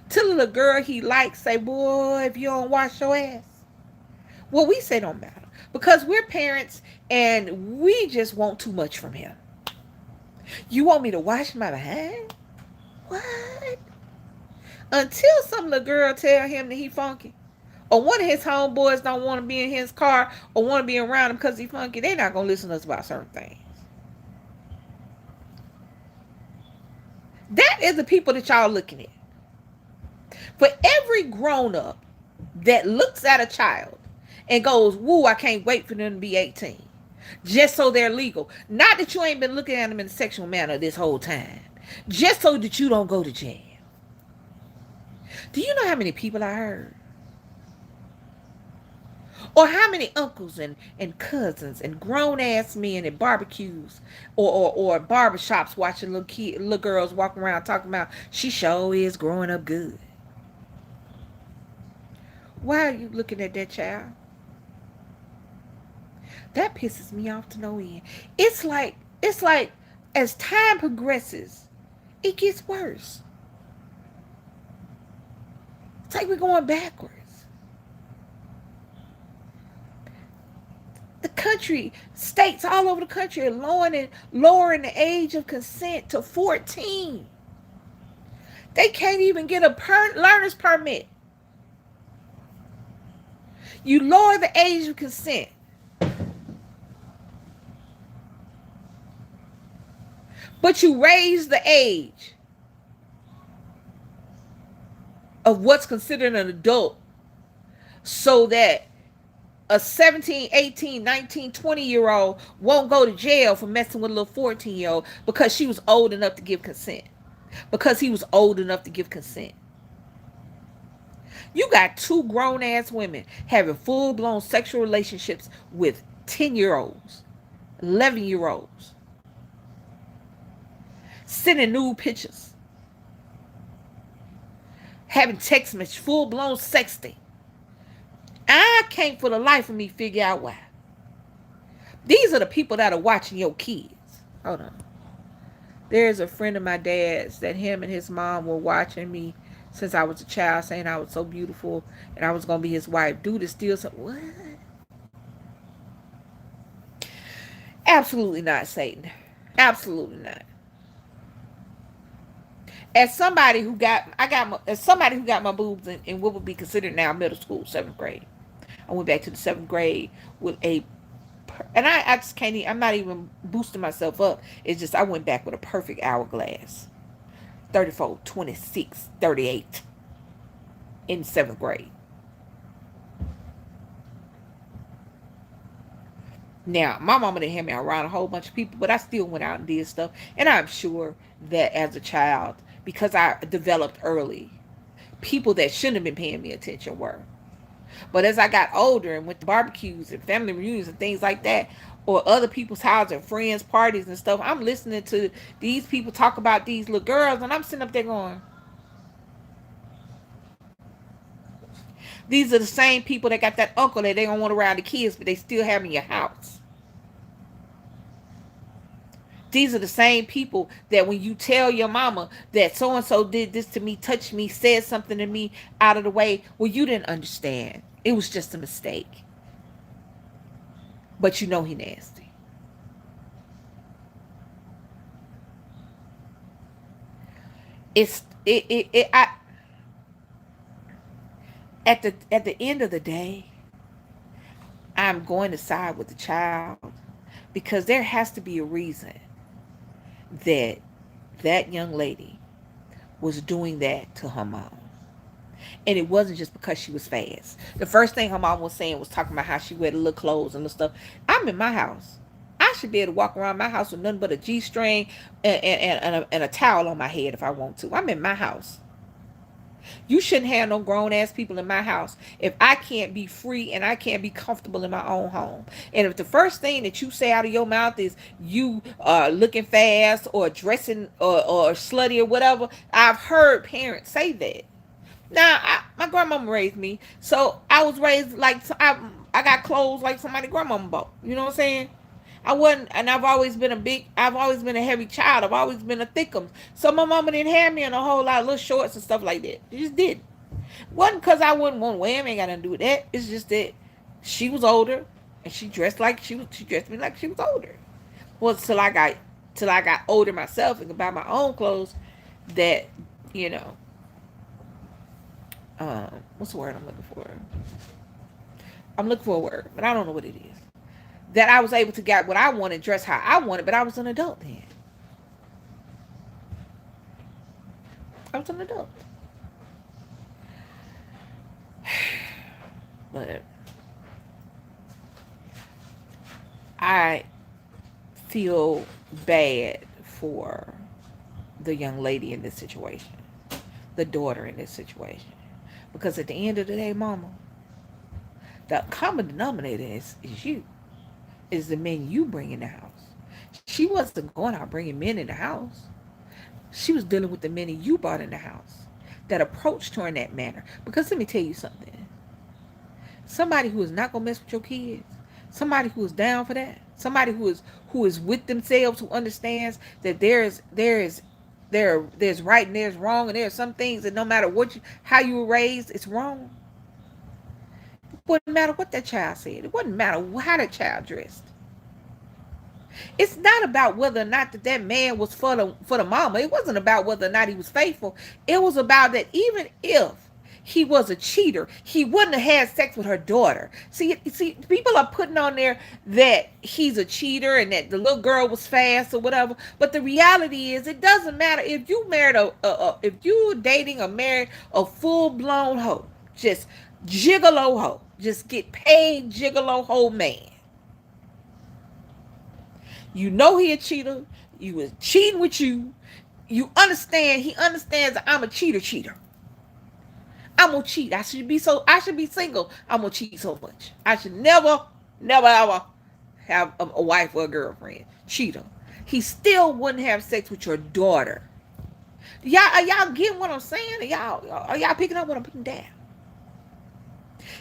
Till the girl he likes say, boy, if you don't wash your ass. Well, we say don't matter. Because we're parents and we just want too much from him. You want me to wash my behind? What? Until some little girl tell him that he funky. Or one of his homeboys don't want to be in his car or want to be around him because he funky, they're not going to listen to us about certain things. That is the people that y'all looking at. For every grown-up that looks at a child and goes, woo, I can't wait for them to be 18. Just so they're legal. Not that you ain't been looking at them in a sexual manner this whole time. Just so that you don't go to jail. Do you know how many people I heard? Or how many uncles and cousins and grown-ass men at barbecues or barbershops watching little girls walk around talking about she sure is growing up good. Why are you looking at that child? That pisses me off to no end. It's like as time progresses, it gets worse. It's like we're going backwards. The country, states all over the country are lowering the age of consent to 14. They can't even get a learner's permit. You lower the age of consent. But you raise the age. of what's considered an adult, so that a 17, 18, 19, 20 year old won't go to jail for messing with a little 14-year-old because she was old enough to give consent. Because he was old enough to give consent. You got two grown ass women having full blown sexual relationships with 10-year-olds, 11-year-olds, sending nude pictures, having text messages, full blown sexting. I can't for the life of me figure out why. These are the people that are watching your kids. Hold on. There's a friend of my dad's that him and his mom were watching me since I was a child, saying I was so beautiful and I was going to be his wife. Dude is still so, what? Absolutely not, Satan. Absolutely not. As somebody who got, as somebody who got my boobs in what would be considered now middle school, 7th grade. I went back to the 7th grade with a, and I just can't even, I'm not even boosting myself up. It's just I went back with a perfect hourglass. 34, 26, 38 in 7th grade. Now, my mama didn't have me around a whole bunch of people, but I still went out and did stuff. And I'm sure that as a child, because I developed early, people that shouldn't have been paying me attention were. But as I got older and went to barbecues and family reunions and things like that, or other people's houses and friends' parties and stuff, I'm listening to these people talk about these little girls, and I'm sitting up there going, these are the same people that got that uncle that they don't want around the kids, but they still have in your house. These are the same people that when you tell your mama that so-and-so did this to me, touched me, said something to me out of the way, well, you didn't understand. It was just a mistake. But you know he nasty. At the end of the day, I'm going to side with the child, because there has to be a reason that that young lady was doing that to her mom. And it wasn't just because she was fast. The first thing her mom was saying was talking about how she wear the little clothes and the stuff. I'm in my house. I should be able to walk around my house with nothing but a G-string and a towel on my head if I want to. I'm in my house. You shouldn't have no grown-ass people in my house if I can't be free and I can't be comfortable in my own home. And if the first thing that you say out of your mouth is you looking fast or dressing or slutty or whatever, I've heard parents say that. Now, my grandmama raised me, so I was raised like I got clothes like somebody grandmama bought. You know what I'm saying? I wasn't, and I've always been a heavy child. I've always been a thickums. So my mama didn't have me in a whole lot of little shorts and stuff like that. She just didn't. Wasn't because I wouldn't want to wear them. Ain't got nothing to do with that. It's just that she was older, and she dressed me like she was older. Well, till I got older myself and could buy my own clothes, that you know. What's the word I'm looking for? I'm looking for a word, but I don't know what it is. That I was able to get what I wanted, dress how I wanted, but I was an adult then. I was an adult. But I feel bad for the young lady in this situation, the daughter in this situation. Because at the end of the day, mama, the common denominator is you. Is the men you bring in the house. She wasn't going out bringing men in the house. She was dealing with the men you brought in the house that approached her in that manner. Because let me tell you something. Somebody who is not going to mess with your kids, somebody who is down for that, somebody who is with themselves, who understands that there's right and there's wrong, and there's some things that no matter how you were raised, it's wrong. It wouldn't matter what that child said. It wouldn't matter how that child dressed. It's not about whether or not that man was for the mama. It wasn't about whether or not he was faithful. It was about that even if he was a cheater. He wouldn't have had sex with her daughter. See, people are putting on there that he's a cheater and that the little girl was fast or whatever. But the reality is, it doesn't matter if you married if you dating or married a full blown hoe, just gigolo hoe, just get paid gigolo hoe man. You know he a cheater. You was cheating with you. You understand. He understands that I'm a cheater. I'm gonna cheat. I should be single. I'm gonna cheat so much. I should never ever have a wife or a girlfriend. Cheater. He still wouldn't have sex with your daughter. Y'all getting what I'm saying? Are y'all picking up what I'm putting down?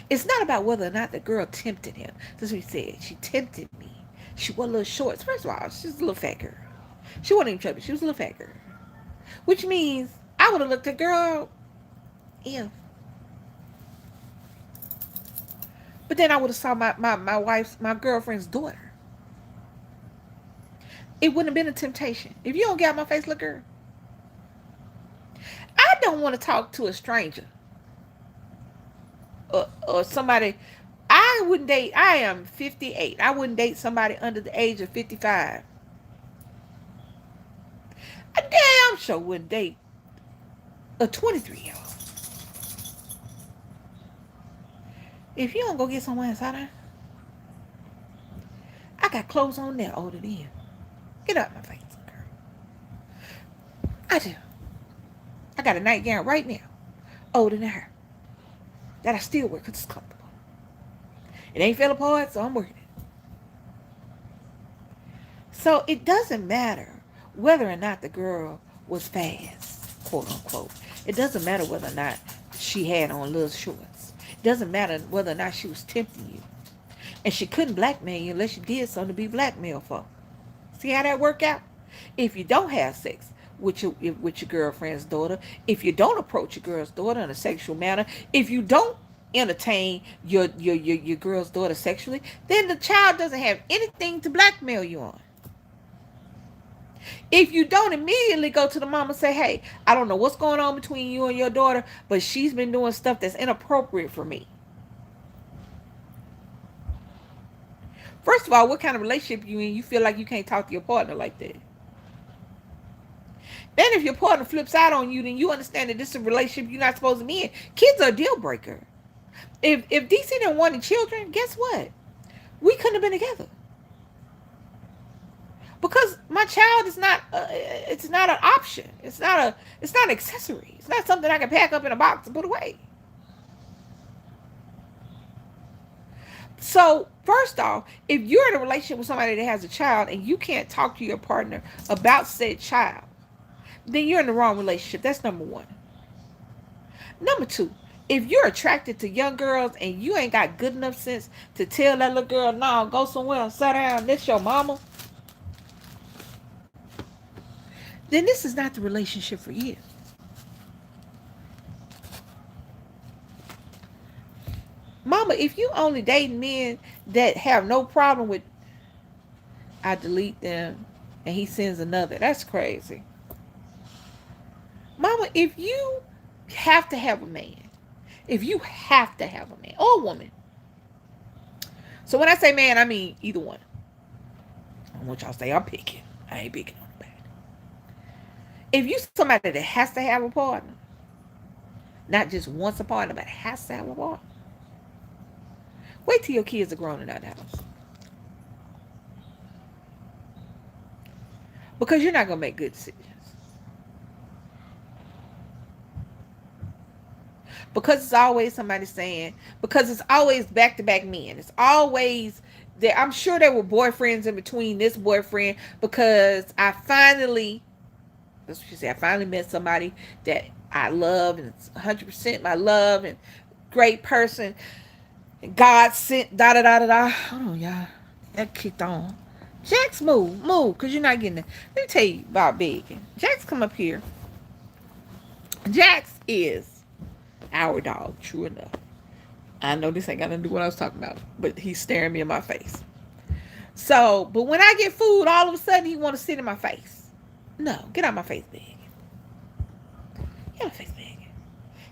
It's not about whether or not the girl tempted him. That's what he said. She tempted me. She wore little shorts. First of all, she's a little fat girl. She wasn't even chubby. She was a little fat girl. Which means I would have looked at girl, yeah. But then I would have saw my girlfriend's daughter. It wouldn't have been a temptation. If you don't get out my face, look, girl. I don't want to talk to a stranger. Or somebody. I wouldn't date. I am 58. I wouldn't date somebody under the age of 55. I damn sure wouldn't date a 23-year-old. If you don't go get somewhere inside there, I got clothes on there older than you. Get out my face, girl. I do. I got a nightgown right now, older than her, that I still wear because it's comfortable. It ain't fell apart, so I'm working it. So it doesn't matter whether or not the girl was fast, quote unquote. It doesn't matter whether or not she had on little shorts. It doesn't matter whether or not she was tempting you. And she couldn't blackmail you unless you did something to be blackmailed for. See how that work out? If you don't have sex with your girlfriend's daughter, if you don't approach your girl's daughter in a sexual manner, if you don't entertain your girl's daughter sexually, then the child doesn't have anything to blackmail you on. If you don't immediately go to the mom and say, hey, I don't know what's going on between you and your daughter, but she's been doing stuff that's inappropriate for me. First of all, what kind of relationship you in? You feel like you can't talk to your partner like that. Then if your partner flips out on you, then you understand that this is a relationship you're not supposed to be in. Kids are a deal breaker. If DC didn't want children, guess what? We couldn't have been together. Because my child is not it's not an option. It's not an accessory. It's not something I can pack up in a box and put away. So, first off, if you're in a relationship with somebody that has a child and you can't talk to your partner about said child, then you're in the wrong relationship. That's number one. Number two, if you're attracted to young girls and you ain't got good enough sense to tell that little girl, no, go somewhere and sit down, this your mama, then this is not the relationship for you. Mama, if you only dating men that have no problem with, I delete them and he sends another, that's crazy. Mama, if you have to have a man, or a woman. So when I say man, I mean either one. I don't want y'all to say I'm picking. I ain't picking on nobody. If you somebody that has to have a partner, not just wants a partner, but has to have a partner, wait till your kids are grown in that house. Because you're not going to make good decisions. Because it's always somebody saying, because it's always back-to-back men. It's always, I'm sure there were boyfriends in between this boyfriend, because I finally met somebody that I love, and it's 100% my love, and great person. And God sent, da-da-da-da-da. Hold on, y'all. That kicked on. Jax, move, because you're not getting it. Let me tell you about Big. Jax, come up here. Jax is our dog, true enough. I know this ain't got nothing to do with what I was talking about, but he's staring me in my face. So, but when I get food, all of a sudden he want to sit in my face. No, get out my face, Big. Get out my face, Big.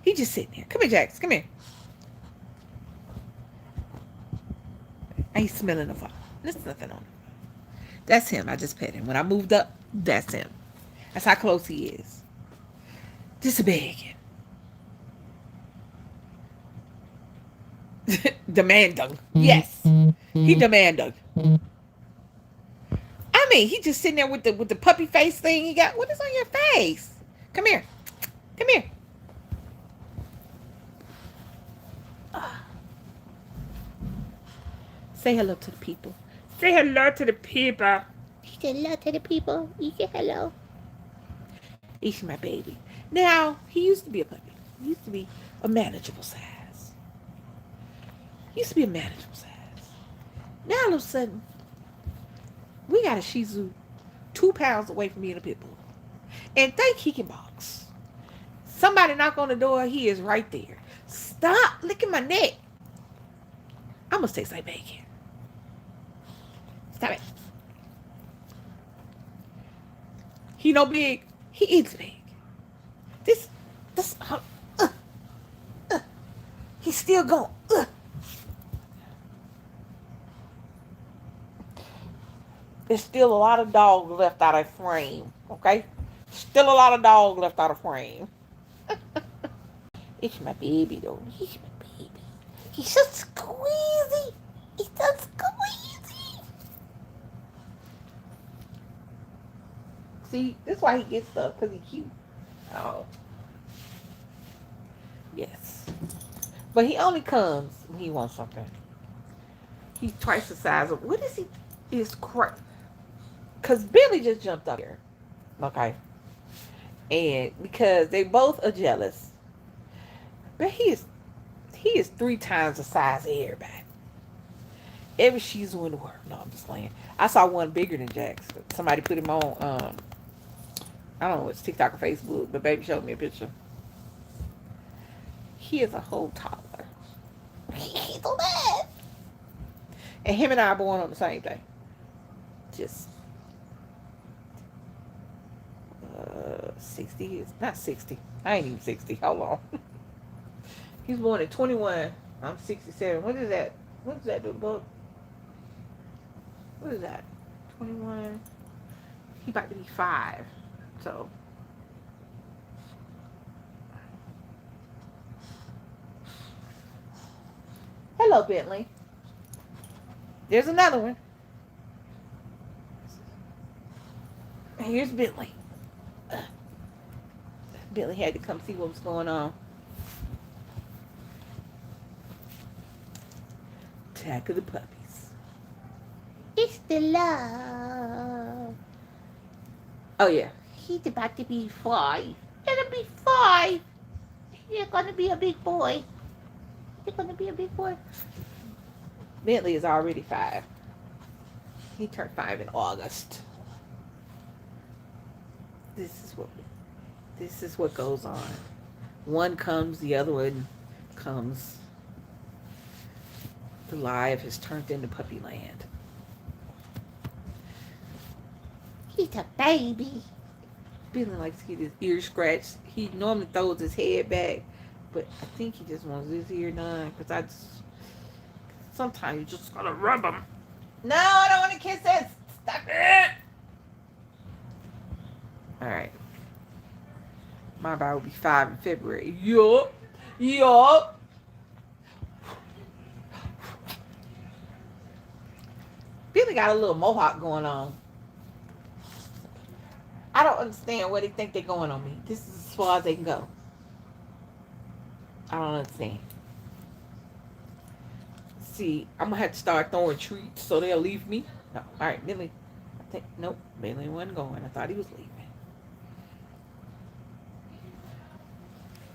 He just sitting there. Come here, Jax. Come here. I ain't smelling the phone. There's nothing on him. That's him. I just pet him. When I moved up, that's him. That's how close he is. Just a begging. Demanding. Yes. He demanding. I mean, he just sitting there with the puppy face thing he got. What is on your face? Come here. Come here. Say hello to the people. Say hello to the people. He said hello to the people. You say hello. He's my baby. Now, he used to be a puppy. He used to be a manageable size. He used to be a manageable size. Now, all of a sudden, we got a Shih Tzu 2 pounds away from being a pit bull. And think he can box. Somebody knock on the door, he is right there. Stop licking my neck. I'm going to taste like bacon. Stop it. He no big. He eats big. This, he's still going. There's still a lot of dog left out of frame, okay? Still a lot of dog left out of frame. It's my baby, though. He's my baby. He's so squeezy. He's so squeezy. See, this is why he gets stuff, because he's cute. Oh. Yes. But he only comes when he wants something. He's twice the size of... What is he? It's crazy. Because Billy just jumped up here. Okay. And because they both are jealous. But he is 3 times the size of everybody. Every Shih Tzu in the world. No, I'm just playing. I saw one bigger than Jax. Somebody put him on, I don't know, it's TikTok or Facebook, but baby showed me a picture. He is a whole toddler. He's so bad. And him and I are born on the same day. Just 60 years. Not 60. I ain't even 60. Hold on. He was born at 21. I'm 67. What is that? What does that do, book? What is that? 21. He about to be 5. So. Hello, Bentley. There's another one. Here's Bentley. Bentley had to come see what was going on. Attack of the puppies. It's the love. Oh, yeah. He's about to be 5. Gonna be 5. You're gonna be a big boy. You're gonna be a big boy. Bentley is already 5. He turned 5 in August. This is what goes on. One comes, the other one comes. The life has turned into puppy land. He's a baby. Billy likes to get his ear scratched. He normally throws his head back, but I think he just wants his ear done. Sometimes you just gotta rub him. No, I don't want to kiss it. Stop it. All right. My bride will be 5 in February. Yup. Yup. Billy got a little mohawk going on. I don't understand where they think they're going on me. This is as far as they can go. I don't understand. See, I'm going to have to start throwing treats so they'll leave me. No. All right, Billy. Nope, Billy wasn't going. I thought he was leaving.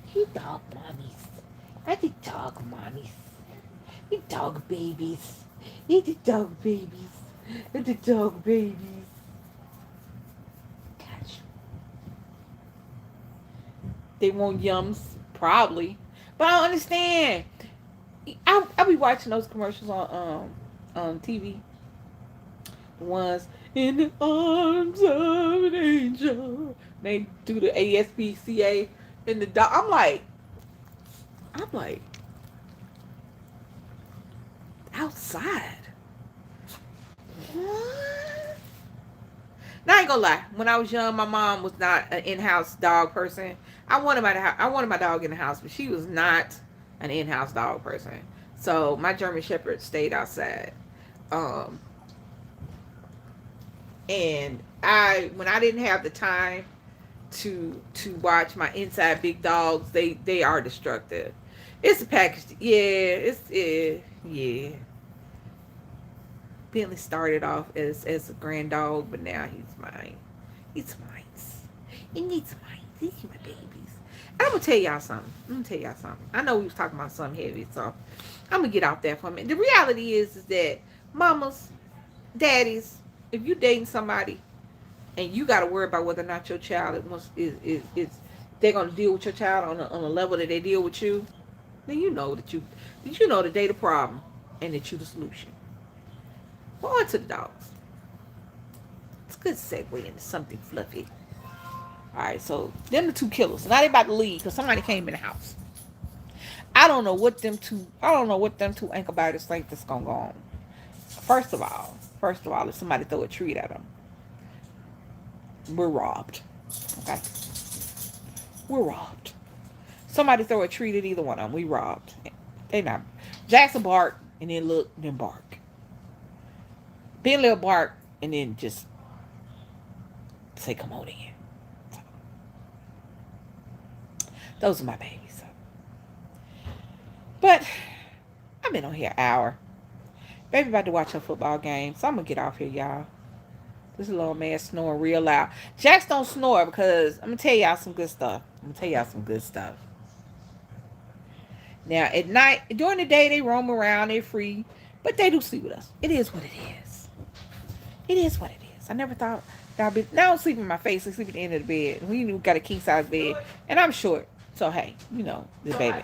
He dog mommies. I the dog mommies. He dog babies. He the dog babies. The dog babies. Gosh. They want yums, probably. But I don't understand. I'll be watching those commercials on TV. The ones in the arms of an angel. They do the ASPCA and the dog. I'm like, I'm like, outside? What? Now I ain't gonna lie. When I was young, my mom was not an in-house dog person. I wanted my dog in the house, but she was not an in-house dog person. So my German Shepherd stayed outside. Um, and when I didn't have the time to watch my inside big dogs, they are destructive. It's a package. Yeah, yeah. Bentley started off as a grand dog, but now he's mine. He's mine. He needs mine. These are my babies. And I'm gonna tell y'all something. I know we was talking about something heavy, so I'm gonna get off that for a minute. The reality is that mamas, daddies, if you dating somebody and you got to worry about whether or not your child is they're gonna deal with your child on a level that they deal with you, then you know that they the problem and that you the solution. Well, on to the dogs. It's a good segue into something fluffy. Alright, so them the two killers. Now they about to leave because somebody came in the house. I don't know what them two ankle biters think that's gonna go on. First of all, if somebody throw a treat at them, we're robbed. Okay? We're robbed. Somebody throw a treat at either one of them, we robbed. They not. Jackson bark and then look, then bark. Bentley will bark and then just say, come on in. Those are my babies. But I've been on here an hour. Baby about to watch her football game, so I'm gonna get off here, y'all. This little man snoring real loud. Jacks don't snore because I'm gonna tell y'all some good stuff. Now at night, during the day they roam around, they're free, but they do sleep with us. It is what it is. It is what it is. I never thought that I'd be. Now I don't sleep in my face. I sleep at the end of the bed. We got a king size bed, and I'm short, so hey, you know the baby.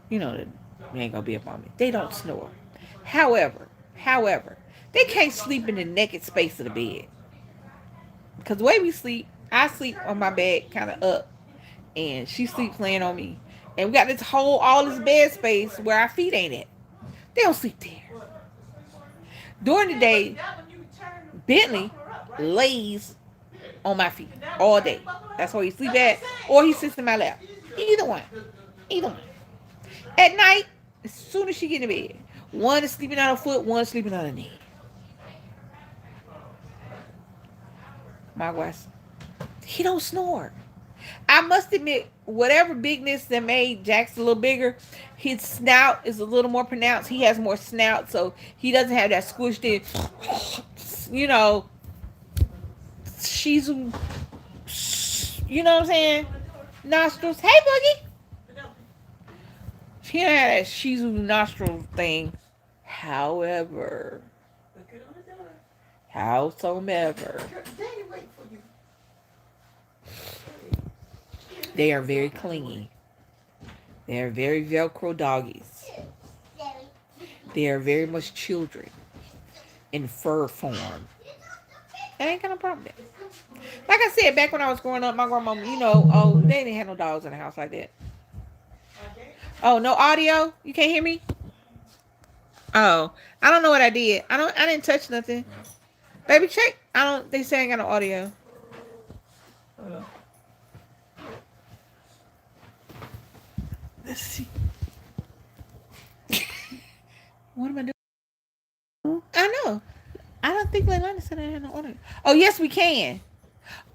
You know that they ain't gonna be up on me. They don't snore. However, they can't sleep in the naked space of the bed. Because the way we sleep, I sleep on my bed kind of up. And she sleeps laying on me. And we got all this bed space where our feet ain't at. They don't sleep there. During the day, Bentley lays on my feet all day. That's where he sleep at. Or he sits in my lap. Either one. At night, as soon as she get in bed, one is sleeping on her foot, one is sleeping on her knee. My West, he don't snore. I must admit, whatever bigness that made Jackson a little bigger, his snout is a little more pronounced. He has more snout, so he doesn't have that squished in, she's, you know what I'm saying? Nostrils. Hey, Boogie. She don't have that Shizu nostril thing. Howsoever, they are very clingy. They are very Velcro doggies. They are very much children in fur form. I ain't got no problem with that. Like I said, back when I was growing up, my grandma, they didn't have no dogs in the house like that. Oh, no audio? You can't hear me? Oh, I don't know what I did. I didn't touch nothing. Baby, check. They say I ain't got no audio. Let's see. What am I doing? I know. I don't think Leilani said I had no audio. Oh, yes, we can.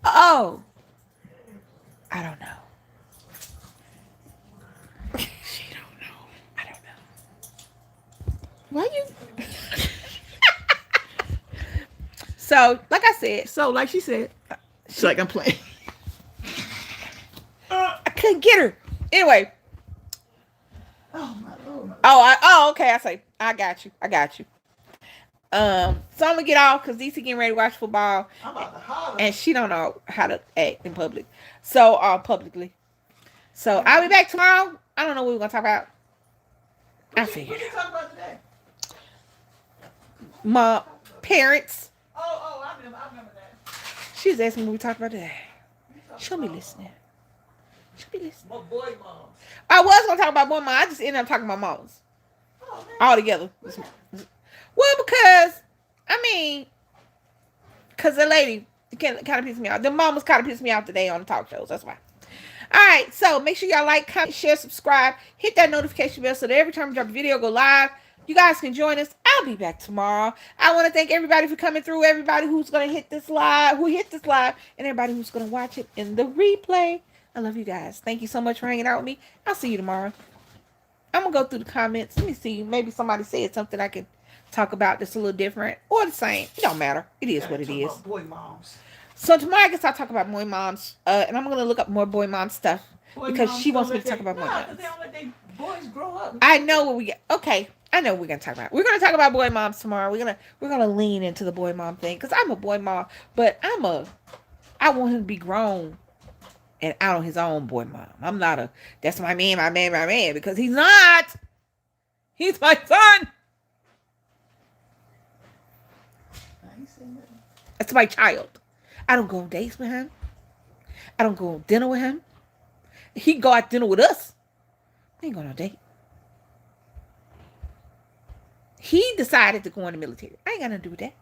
Oh. I don't know. She don't know. I don't know. Why you? So, like she said, she's like, I'm playing. I couldn't get her. Anyway. Oh, my Lord. Okay. I got you. So I'm gonna get off because DC getting ready to watch football. I'm about to holler. And she don't know how to act in public. So, publicly. So, I'll be back tomorrow. I don't know what we're gonna talk about. I figured. What you talking about today? My parents. Oh, I remember that. She was asking me what we talked about today. She'll be listening. Should be listening. My boy moms. I was gonna talk about boy mom. I just ended up talking about moms Oh, man. all together. Well, because I mean, because the lady kind of pissed me off. The mom was kind of pissed me off today on the talk shows. That's why. All right, so make sure y'all like, comment, share, subscribe, hit that notification bell so that every time we drop a video, go live. You guys can join us. I'll be back tomorrow. I want to thank everybody for coming through. Everybody who's gonna hit this live, and everybody who's gonna watch it in the replay. I love you guys. Thank you so much for hanging out with me. I'll see you tomorrow. I'm gonna go through the comments. Let me see. Maybe somebody said something I can talk about that's a little different or the same. It don't matter. It is what it is. Boy moms. So tomorrow I guess I'll talk about boy moms. And I'm gonna look up more boy mom stuff Boy because moms she don't wants me let to talk they- about boy Nah, moms. they don't let their boys grow up. I know what we get. Okay, I know what we're gonna talk about. We're gonna talk about boy moms tomorrow. We're gonna lean into the boy mom thing because I'm a boy mom, but I want him to be grown and out on his own boy mom. I'm not a that's my man because he's not. He's my son. I ain't saying nothing. That's my child. I don't go on dates with him. I don't go on dinner with him. He go out dinner with us. We ain't going on a date. He decided to go in the military. I ain't got nothing to do with that.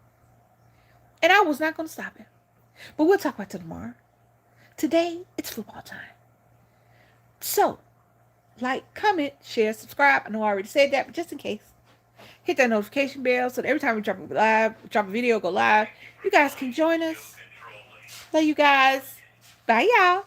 And I was not going to stop him. But we'll talk about it tomorrow. Today, it's football time. So, like, comment, share, subscribe. I know I already said that, but just in case. Hit that notification bell so that every time we drop a video, go live, you guys can join us. Love you guys. Bye, y'all.